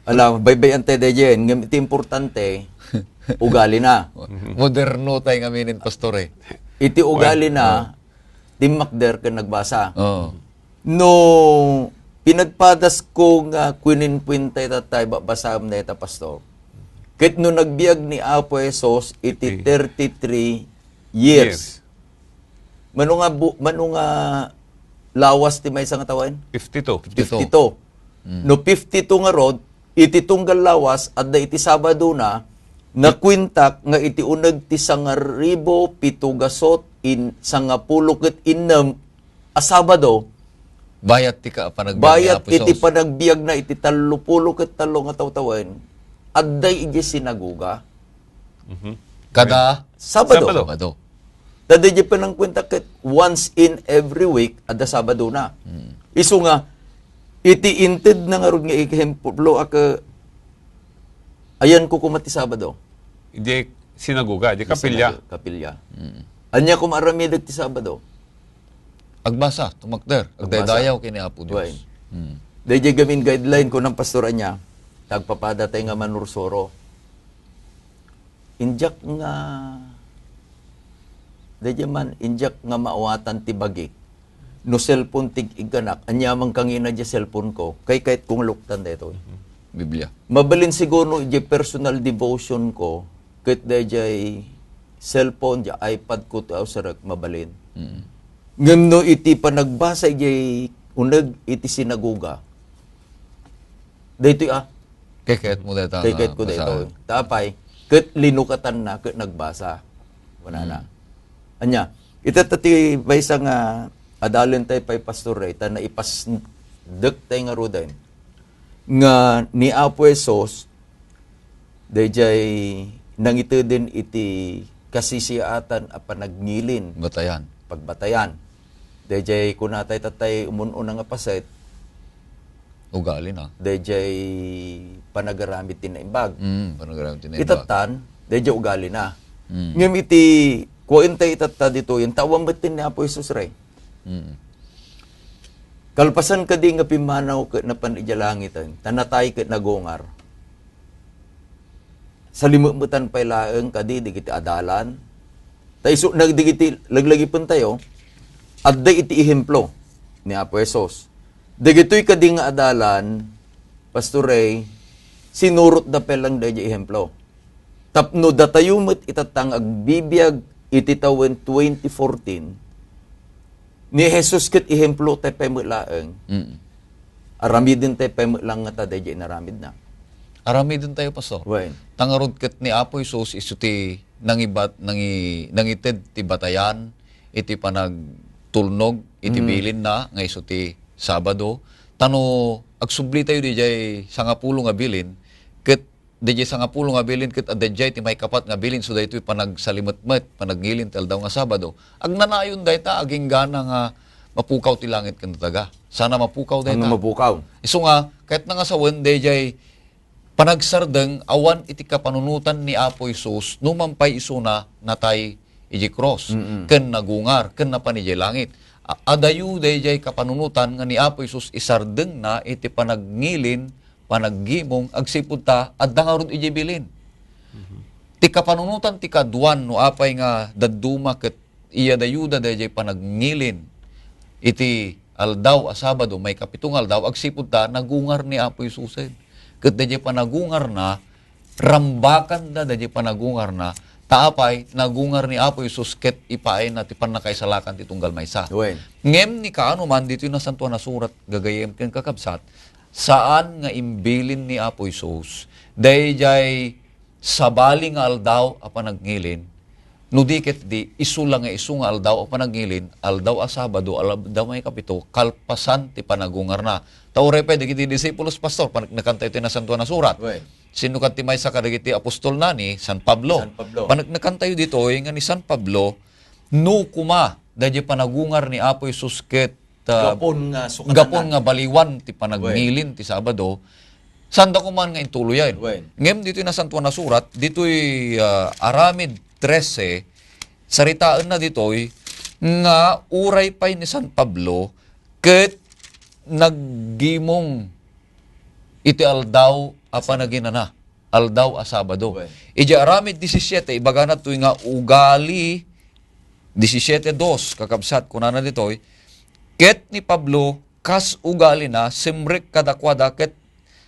Alam, baybay ante da jen, ngem iti importante, ugali na. Moderno tayo nga minin, pastore. Iti ugali na, timakder ka nagbasa. Oo. No, pinagpadas ko nga kwinin-kwintay tatay babasam na ita pastor. Kit no nagbiag ni Apo Esos iti 33 years. Mano nga lawas ti may isang tawain? 52. 52. No 52 nga rod, iti tunggal lawas at da iti Sabado na nakwintak nga iti uneg ti 1,700 gasot in 10 innem a Sabado. Bayat ti ka panagbiag Bayat ni Apo iti Sos. panagbiag na iti 30 ket 3 nga tawtawen. Adday iti sinagoga. Kada Sabado. Sabado. Dadi di pa nang kwenta ket once in every week adda Sabado na. Isu nga iti inted na nga rod nga ikahemplo aka ayan ko kumati Sabado. Di sinagoga, di kapilya. Kapilya. Anya kumaramid ti Sabado. Agbasa, tumakder. Agdaydayaw kini Apo Duwain. Diyos. Dahil gamin guideline ko ng pastoran niya, tagpapada tayo nga manursoro. Injak nga, dahil man, injak nga maawatan ti bagik, no cellphone tig iganak, anyamang kangina di cellphone ko, kay kahit kung luktan dito. Biblia. Mabalin siguro di personal devotion ko, kahit dahil cellphone, di iPad ko, sarak mabalin. Ngam no iti pa nagbasa iti uneg iti sinagoga. Dito Keket mo dito. kay ko dito. Tapay ket linukatan na ket nagbasa. Wala na. Anya, itatati baysa nga adalen tay pay pastor ta na ipas dek tay nga roden. Nga ni Apo Esos dayjay nangite din iti kasisiatan a panagnilin Batayan. pagbatayan. Dayjay kunatay tatay umun-una nga paset, Ugali na. dayjay panagaramit tin na imbag. Panagram tinibag. Itatan, dayjay ugali na. Ngem iti kuwentay itata dito, yung tawang batin ni Apo Isus ray. Kalpasan ka di nga pimanaw ka na panijalangitan, tanatay ka nagungar. Sa limutan pa'y laeng ka di kiti adalan. Tayo nagdigiti laglagi pun tayo, adda iti ihemplo ni Apo Esos. Dagitoy kading nga adalan, Pastor Ray, sinurot da pelang da ehemplo. Tapno datayo met itatang agbibiyag iti tawen 2014, ni Jesus ket ehemplo tay pemulaeng. Aramid din tay pemulang nga ta da naramid na. Arami din tayo, Pastor. Wen. Tangarod ket ni Apo Isus isuti nangited ti batayan, iti panagtulnog, iti bilin na, nga isuti Sabado. Tano, agsubli tayo di jay sangapulo nga bilin, ket di jay sangapulo nga bilin, ket adjay ti may kapat nga bilin, so daytoy panagsalimetmet, panaggilin tal daw nga Sabado. Agnanayon dayta, aging gana nga mapukaw ti langit ken taga. Sana mapukaw dayta. Ang mabukaw. Isu nga, kahit na nga sa wen, dayjay panagsardeng awan iti kapanunutan ni Apo Isus numampay iso na natay iji cross. Ken nagungar, ken napanijay langit. Adayu dayjay kapanunutan nga ni Apo Isus isardeng na iti panaggilin, panaggimong, agsipud ta, adda nga ron iji bilin. Ti kapanunutan ti kaduan no apay nga dadduma ket iya dayuda dayjay panaggilin. Iti aldaw a Sabado, may kapitong aldaw, agsipud ta, nagungar ni Apo Isusen. Ket dayjay panagungar na, rambakan da dayjay panagungar na, taapay, nagungar ni Apo Isus ket ipaay na ti panakaisalakan ti tunggal maysa. Wen. Ngem ni kaano man, dito yung nasantuan na surat, gagayem ken kakabsat, saan nga imbilin ni Apo Isus, dayjay sabali nga aldaw a panaggilin, no di ket di, isu lang nga isu nga aldaw a panaggilin, aldaw a Sabado, aldaw may kapito, kalpasan ti panagungar na. Taure pa, digiti disipulos, Pastor, panagkanta ito na santuan na surat. Wen. Sino kanti may sa kadagiti apostol na ni San Pablo. San Pablo. Panagkanta ito dito, nga ni San Pablo, no kuma, dahil panagungar ni Apo Isus ket Gapon nga sukatan gapon nga baliwan ti panagnilin ti Sabado, sanda ko man nga intuluyan. Wen. Ngem dito na santuan na surat, dito'y Aramid 13, saritaan na dito'y nga uray pay ni San Pablo ket naggimong iti aldaw a panaginana, aldaw a Sabado. Wen. Iji Aramid 17, ibagana to'y nga ugali 17:2, kakabsat kunana dito'y, ket ni Pablo kas ugali na simrek kadakwada ket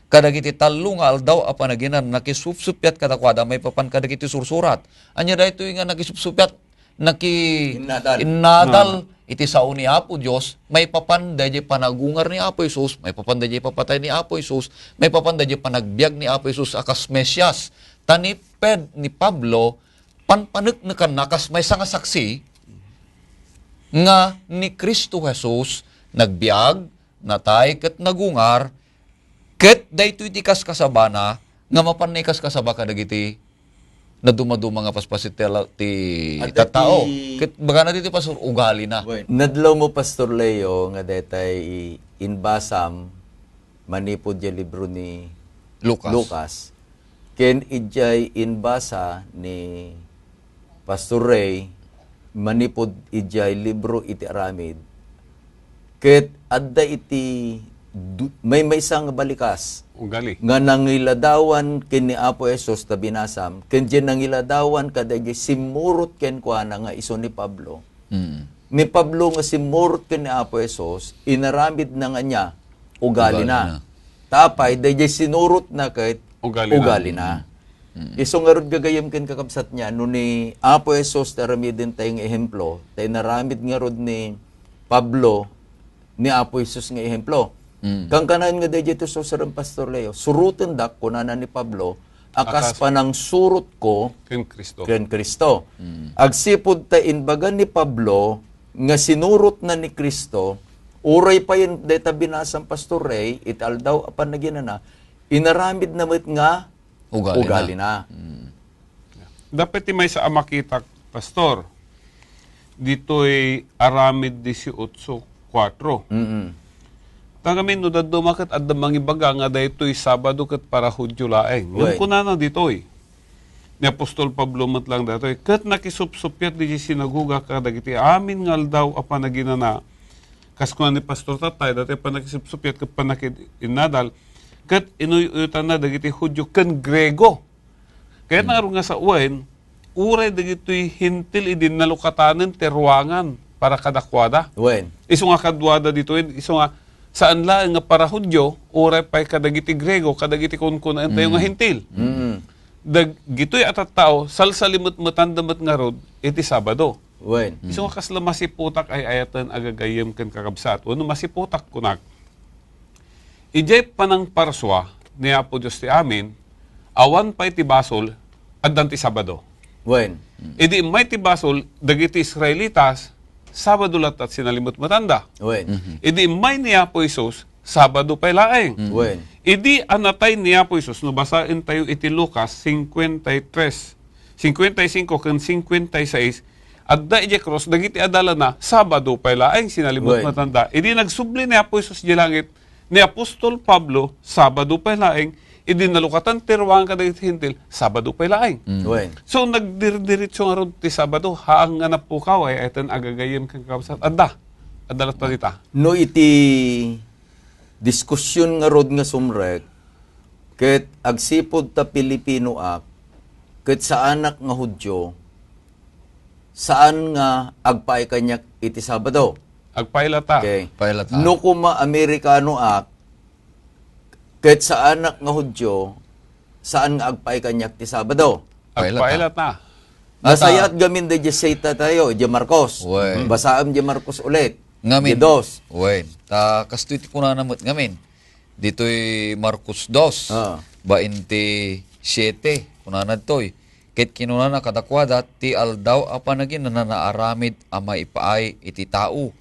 kadagiti tallo nga aldaw a panaginan nakisupsupyat kadakwada may papan kadagiti sursurat. Anya daytoy nga nakisupsupyat innadal iti sao ni Apo Dios, may papan dayjay panagungar ni Apo Isus, may papan dayjay papatay ni Apo Isus, may papan dayjay panagbiag ni Apo Isus akas Mesyas. Taniped ni Pablo panpaneknekan nakas may nga saksi nga ni Kristo Jesus nagbiag, natay, ket nagungar, ket daytoy ti kaskasabana nga mapanay kaskasaba kadagiti na dumaduma nga paspasit ti At tattao. iti- Ket baga na dito Pastor ugali na. Wen. Nadlaw mo, Pastor Leo, nga detay inbasam manipod yung libro ni Lucas. Ken ijay inbasa ni Pastor Ray, manipod ijay libro iti Aramid. Ket adda iti may isang balikas Ugali. nga nangiladawan ken ni Apo Esos ta binasam, ken diyan nangiladawan kada simurot ken kuana nga iso ni Pablo. Ni Pablo nga simurot ken ni Apo Esos, inaramid na nga niya ugali na. Tapay dayjay sinurot na ket ugali na. Iso nga rod gagayem ken kakabsat niya no ni Apo Esos taramidin tayong ehemplo, tay naramid nga rod ni Pablo ni Apo Esos nga ehemplo. Kang kanan nga dayjay to so sarang Pastor Leo, suruten dak kunana ni Pablo, akas panang surut ko Ken Kristo. ken Kristo. Agsipud ta inbagan ni Pablo nga sinurot na ni Kristo, uray pa yun deta binasang Pastor Ray, italdaw apan naginana, inaramid na met nga ugali na. Dapat ti may sa makita, Pastor. Dito'y Aramid 18:4. Tangamin no daddumaket adda mangibaga nga daytoy Sabado ket para Hudyo laeng. Ngem Uy. kunana ditoy. Ni Apostol Pablo matlang datoy ket nakisupsupyat di sinaguga kadagiti amin nga aldaw a panaginana. Kas kuno ni Pastor Tatay datoy panakisupsupyat ket panakinadal ket inuyutan na dagiti Hudyo ken Grego. Kaya nga sa uwen, uray dagitoy hintil idin nalukatanen terwangan para kadakwada. Wen. Iso nga kadwada dito, iso nga saan lang nga para Hudyo, oray pa'y kadagiti Grego, kadagiti kunkunaan tayo nga hintil. Gito'y atat tao, salsalimot matandamat nga rod, iti Sabado. Wen. Iso nga kasla masiputak ay ayatan agagayem kan kakabsat. Wano masiputak kunak. Ijay panang parswa ni Apo Diyos ti amin, awan pa'y ti basol, addan ti Sabado. Wen. Idi may ti basol, dagiti Israelitas, Sabado latat sinalimot matanda. Wen. Idi may ni Apo Isus, Sabado pa'y laeng. Wen. Idi anatay ni Apo Isus, no basain tayo iti Lucas 53, 55 kan 56, at da ije cross, dagiti adala na, Sabado pa'y laeng sinalimot Wen. matanda. Idi nagsubli ni Apo Isus di langit, ni Apostol Pablo, Sabado pa'y laeng, idi nalukatan tirwang ka dagiti hintil, Sabado pa'y laeng. Wen. So nagdirdiritso nga ron ti Sabado, haang nga napukaw ay etan agagayem kang kabsat. Adalat pa dita. No iti diskusyon nga rod nga sumrek, ket agsipod ta Pilipino ak, ket sa anak nga Hudyo, saan nga agpaay kanyak iti Sabado. Agpailata. Okay. Pailata. No kuma Amerikano ak, ket sa anak nga Hudyo, saan nga agpaay kanyak ti Sabado. Agpailata. Masayat gamin de Jeseta tayo, di Marcos. Wen. Basaam di Marcos ulit. Ngamin. Di dos. Wen. Ta kasto iti kuna namot ngamin. Dito'y Marcos 2. Ah. 27. Kunanad to'y. Ket kinunana kadakwada ti aldaw apanagin na nanaaramid a maipaay iti tao.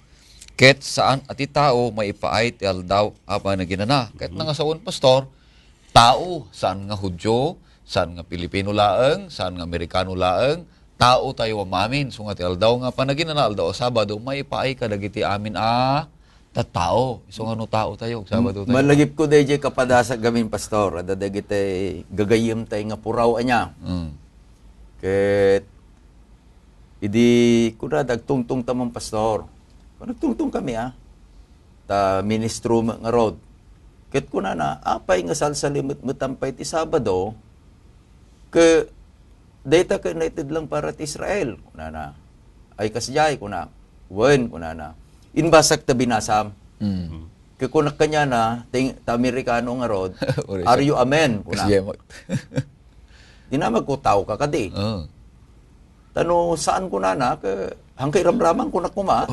Ket saan ati tao maipaay ti aldaw apanagin na. Ket nangasaon pastor, tao saan nga Hudyo, saan nga Pilipino laeng, saan nga Amerikano laeng, tao tayo amamin. So nga ti aldaw nga panagin na aldaw Sabado maipaay kadagiti amin tao. So nga no tao tayo Sabado tayo. Malagip ko DJ kapadasa gamin pastor. Adadagite gagayim tayo nga puraw anya. Ket idi kuna dagtungtong tamang pastor. Kung nagtungtong kami ta ministro nga rod. Ket kuna na apay nga salsalimot matampay ti Sabado ke data ka united lang para ti Israel. Kuna na ay kasjay kuna. Wen kuna na. Inbasak ta binasam. Ke kunak kanya na ta Amerikano nga rod. Are you amen kuna. Di na magkutaw ka kadi. Tano saan ko na hangkay ramraman ko na kuma.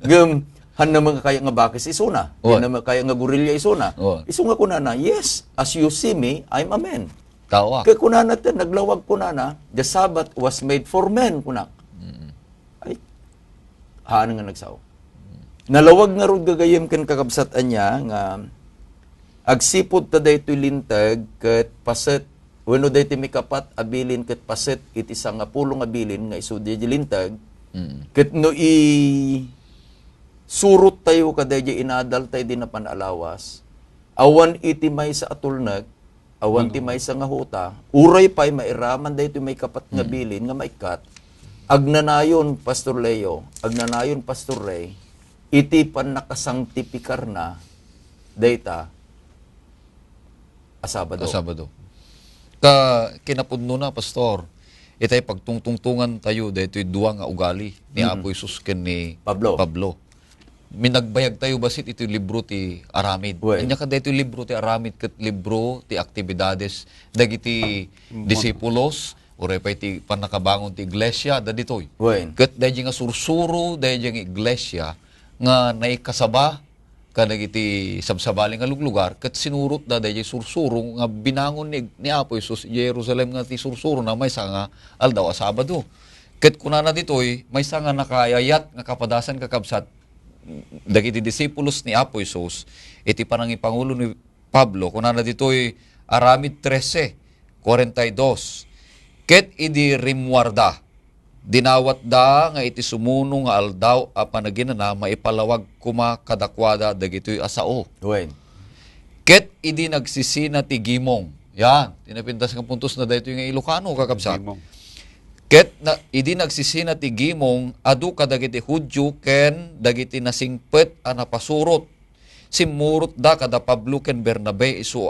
Gam han naman kaya nga bakis isuna. Han naman kaya nga gurilya isuna. Isu nga ko na, yes, as you see me, I'm a man. Tao. Kaya ko na naglawag ko na, the Sabbath was made for men kunak. Ay, haan nga nagsaw. Nalawag nga rod gagayem kan kakabsatan niya nga agsipod ta daytoy lintag ket paset wenno daytoy mikapat abilin ket paset iti sangapulong abilin nga isu di lintag ket no i surot tayo kaday inadal tayo din na panalawas awan iti may sa atulnag awan ti may sa nga huta uray pay mairaman daytoy may kapat nga bilin nga maikat agnanayon Pastor Leo agnanayon Pastor Ray iti pan nakasangtipikar na data Sabado. Sabado. Kinapudno na, Pastor, itay pagtungtungtungan tayo, dahito duwa nga ugali ni Apo Isus ken ni Pablo. Minagbayag tayo basit ito libro ti Aramid. Well. Kanya ka dahito libro ti Aramid ket libro ti aktibidades dagiti disipulos uray pa iti panakabangon ti iglesia daditoy. Well. Ket dahil nga sursuro dahil nga iglesia nga naikasaba kadagiti sabsabaling nga luglugar ket sinurot da dayjay sursuro nga binangon ni Apo Isus Jerusalem nga ti sursuro na may nga aldaw a Sabado. Ket kunana ditoy may nga nakayayat nga kapadasan kakabsat dagiti disipulos ni Apo Isus iti panangipangulo ni Pablo kunana ditoy Aramid 13:42 ket idi rimwarda dinawat da nga iti sumuno nga aldaw a panaginana maipalawag kuma kadakwada dagitoy asao. Wen. Ket idi nagsisina ti gimong. Yan, tinapintas nga puntos na daytoy nga Ilocano kakabsat. Ket idi nagsisina ti gimong adu kadagiti Hudyo ken dagiti nasingpet a napasurot. Simurot da kada Pablo ken Bernabe isu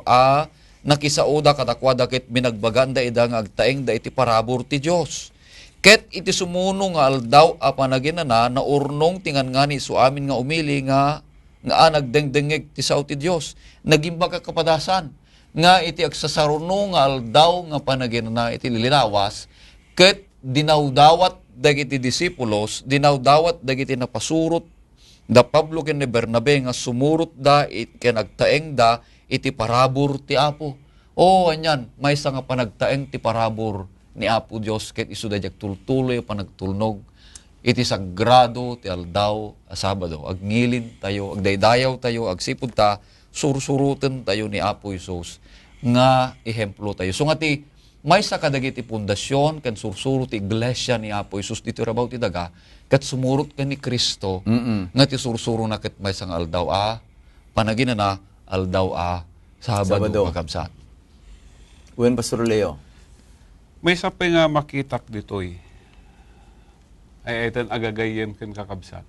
nakisao da kadakwada ket binagbaganda ida nga agtaeng da iti parabor ti Dios. Ket iti sumuno nga aldaw a panaginana na urnong tingan nga ni su amin nga umili nga nga nagdengdengeg ti sao ti Dios, nagimba ka kapadasan nga iti agsasaruno nga aldaw nga panaginana iti lilinawas ket dinawdawat dagiti disipulos, dinawdawat dagiti napasurot da Pablo ken ni Bernabe nga sumurot da ken nagtaeng da iti parabor ti Apo. O anyan, maysa nga panagtaeng ti parabor ni Apo Dios ket isu dayag tultuloy panagtulnog iti sagrado ti aldaw a Sabado. Agngilin tayo, agdaydayaw tayo, agsipud ta, sursuruten tayo ni Apo Isus nga ehemplo tayo. So nga ti maysa kadagiti pundasyon ken sursuro ti iglesia ni Apo Isus dito rabaw ti daga ket sumurot ken ni Kristo nga ti sursuro na ket maysa nga aldaw a panaginana aldaw a Sabado kakabsat. Wen Pastor Leo. May sapay nga makitak ditoy. Ay eten agagayem ken kakabsat.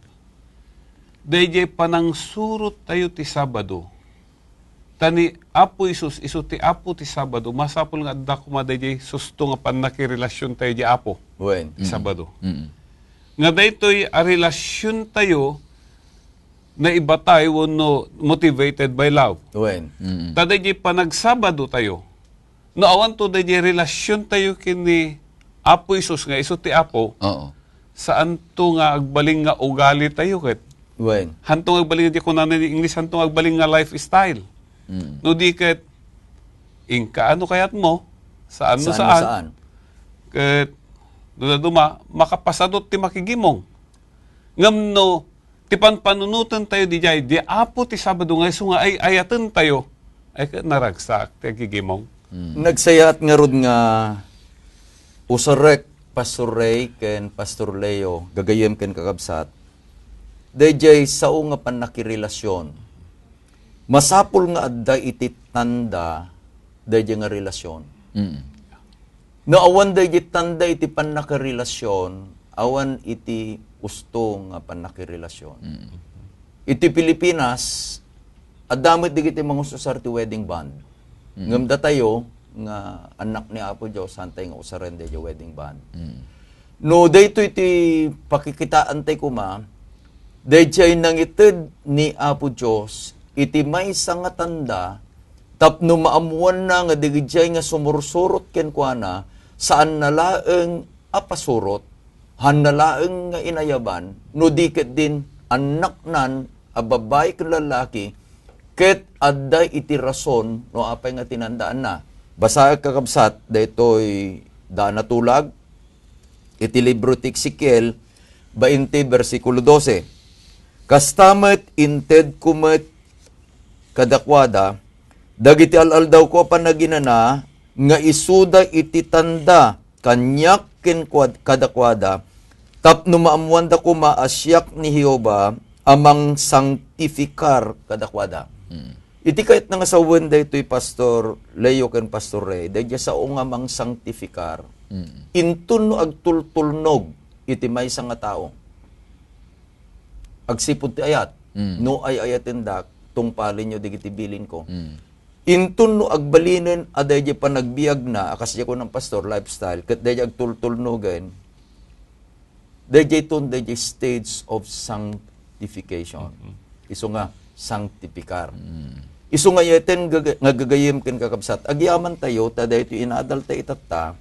Dayjay panang surot tayo ti Sabado. Tani Apo Isus isu ti Apo ti Sabado masapul nga adda kuma dayjay susto nga panakirelasyon tayo di Apo Wen. ti Sabado. Nga daytoy a relasyon tayo na ibatay wenno motivated by love. Wen. Dayjay panagsabado tayo. No awan to dayjay relasyon tayo kini Apo Isus nga isu ti Apo. Oo. Saan to nga agbaling nga ugali tayo ket Wen. hantong agbaling di kunan ni English hantong agbaling nga lifestyle. No di ket ingka ano kayat mo saan no saan. Ket duma makapasadot ti makigimong. Ngam no ti panpanunutan tayo di jay di Apo ti Sabado nga isu nga ay ayaten tayo ay ket naragsak ti gigimong. Nagsayat nga rod nga usarek Pastor Ray ken Pastor Leo gagayem ken kakabsat. Dayjay sao nga panakirelasyon. Masapul nga adda iti tanda dayjay nga relasyon. No awan dayjay tanda iti panakirelasyon, awan iti usto nga panakirelasyon. Iti Pilipinas adamit digiti mangusasar ti wedding band. Ngamda tayo nga anak ni Apo Dios hantay nga usaren dayjay wedding band. No daytoy iti pakikitaan tay kuma dayjay nangited ni Apo Dios iti maysa nga tanda tapno maamuan na nga digijay nga sumursurot ken kuana saan nalaeng apasurot han nalaeng nga inayaban no diket din anak nan a babae ken lalaki ket adday iti rason no apay nga tinandaan na. Basa kakabsat daytoy daan natulag iti libro ti Ezekiel 20 bersikulo 12. Kastamet inted kumet kadakwada dagiti alaldaw ko panaginana nga isuda iti tanda kanyak ken kadakwada tapno maamuan da kuma asyak ni Jehova amang sanctificar kadakwada. Iti kahit nga sa wenda ito'y Pastor Leo ken Pastor Ray, dahil sa nga mang sanctificar, intun no agtultulnog iti maysa nga tao. Agsipod ti ayat, no ay ayatin dak, tungpalin nyo digiti bilin ko. Intun no agbalinen, aday di pa nagbiag na, akasya ko ng Pastor, lifestyle, kat day agtultulnogan, day itun day stage of sanctification. Iso nga, sanctificar. Isu nga yeten nga gagayem ken kakabsat agyaman tayo ta dayto inadal ta itatta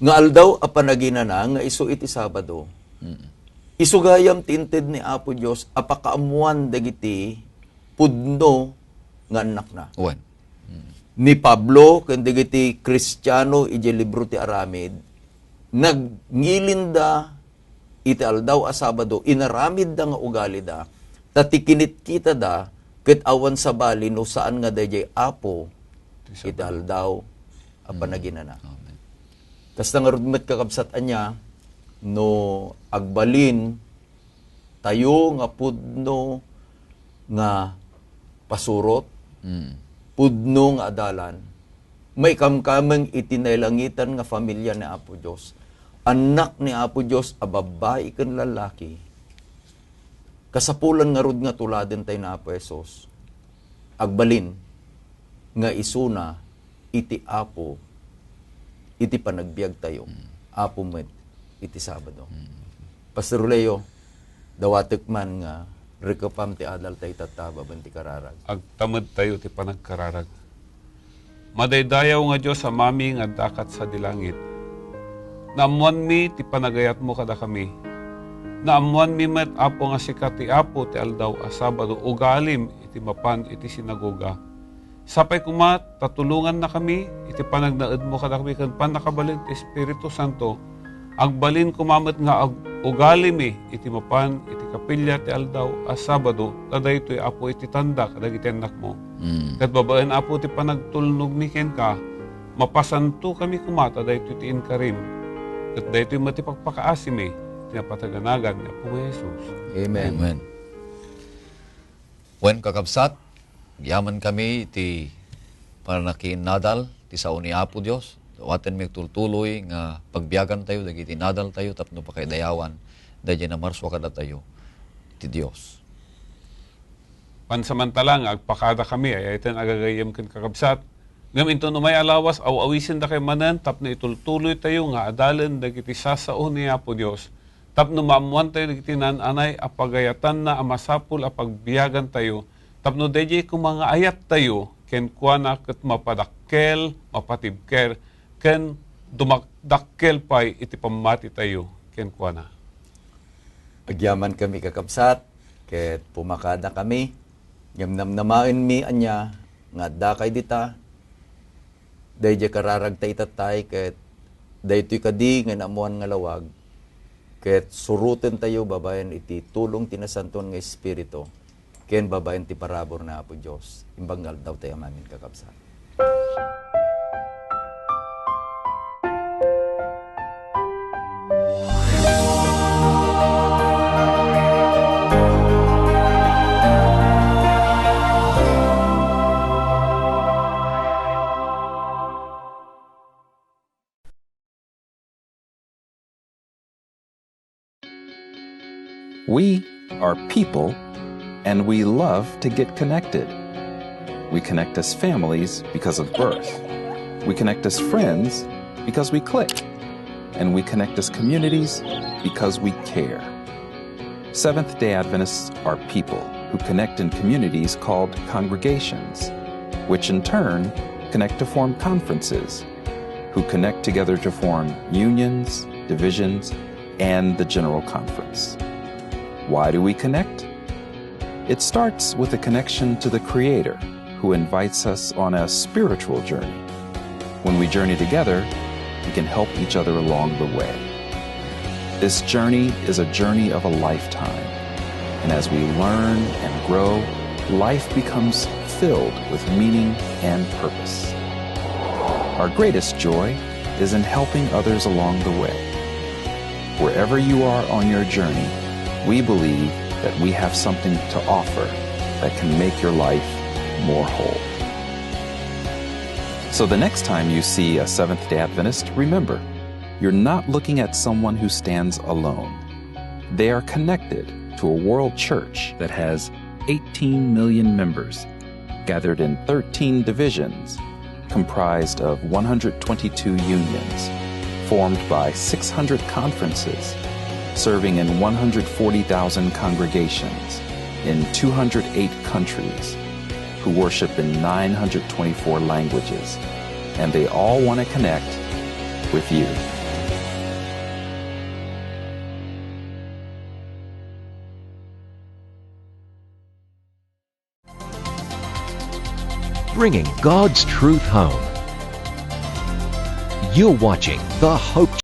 nga aldaw a panaginana nga isu iti Sabado. Isu gayam tinted ni Apo Dios apakaamuan dagiti pudno nga anak na. Ni Pablo ken dagiti Kristiyano iti libro ti Aramid nagngilin iti aldaw a Sabado inaramid da nga ugali da tatikinit kita da ket awan sa bali no saan nga dayjay Apo iti aldaw a panaginana. Kasta nga rudmet kakabsat anya no agbalin tayo nga pudno nga pasurot pudno nga adalan may kamkameng itinailangitan nga pamilya ni Apo Dios anak ni Apo Dios a babae ken lalaki kasapulan nga rod nga tuladen tayo na Apo Esos, agbalin, nga isuna, iti Apo, iti panagbiag tayo, Apo met, iti Sabado. Pastor Leo, dawatek man nga, Rekapam ti adal tayo tataba banti kararag. Agtamad tayo ti panagkararag. Madaydayaw nga Diyos sa mami nga dakat sa dilangit. Naamuan mi ti panagayat mo kada kami. Naamuan mi met apo nga sikat ti apo ti aldaw a Sabado ugalim iti mapan iti sinagoga. Sapay kumat, tatulungan na kami, iti panagnaed mo kada kami kan panakabalin ti Espiritu Santo. Agbalin kumamet nga ugalim iti mapan iti kapilya ti aldaw a Sabado, taday ito'y apo iti tanda kadag iti anak mo. Kat babaen apo ti panagtulnog mi ken ka, mapasanto kami kumata dahi ito'y tiin karim. Kat dahi ito'y matipagpakaasim tinapataganagan ni Apo Jesus. Amen. Amen. Wen kakabsat, yaman kami ti panakinadal ti sao ni Apo Dios. Waten mi tultuloy nga pagbiyagan tayo dagiti nadal tayo tapno pa kay dayawan dayjay na marswa kada tayo ti Dios. Pansamantala nga agpakada kami ay iten agagayam ken kakabsat. Ngam into no may alawas awisin da kay manen tapno itultuloy tayo nga adalan dagiti sasao ni Apo Dios. Tapno maamuan tayo dagiti nananay a pagayatan na amasapul a pagbiyagan tayo. Tapno dayjay kung mga ayat tayo ken kuana ket mapadakkel, mapatibker ken dumakdakkel pay iti pamati tayo ken kuana. Agyaman kami kakabsat, ket pumakada kami, namnamain mi anya, nga dakay dita, dayjay kararag ta itatay, ket daytoy kadi nga naamuan nga lawag, ket suruten tayo babayan iti tulong tinasanton nga Espiritu, ken babayan ti parabor na Apo Diyos. Imbanggal daw tayo mamin kakabsat. We are people, and we love to get connected. We connect as families because of birth. We connect as friends because we click. And we connect as communities because we care. Seventh-day Adventists are people who connect in communities called congregations, which in turn connect to form conferences, who connect together to form unions, divisions, and the General Conference. Why do we connect? It starts with a connection to the Creator, who invites us on a spiritual journey. When we journey together, we can help each other along the way. This journey is a journey of a lifetime, and as we learn and grow, life becomes filled with meaning and purpose. Our greatest joy is in helping others along the way. Wherever you are on your journey, we believe that we have something to offer that can make your life more whole. So the next time you see a Seventh-day Adventist, remember, you're not looking at someone who stands alone. They are connected to a world church that has 18 million members, gathered in 13 divisions, comprised of 122 unions, formed by 600 conferences, serving in 140,000 congregations in 208 countries, who worship in 924 languages, and they all want to connect with you. Bringing God's truth home. You're watching The Hope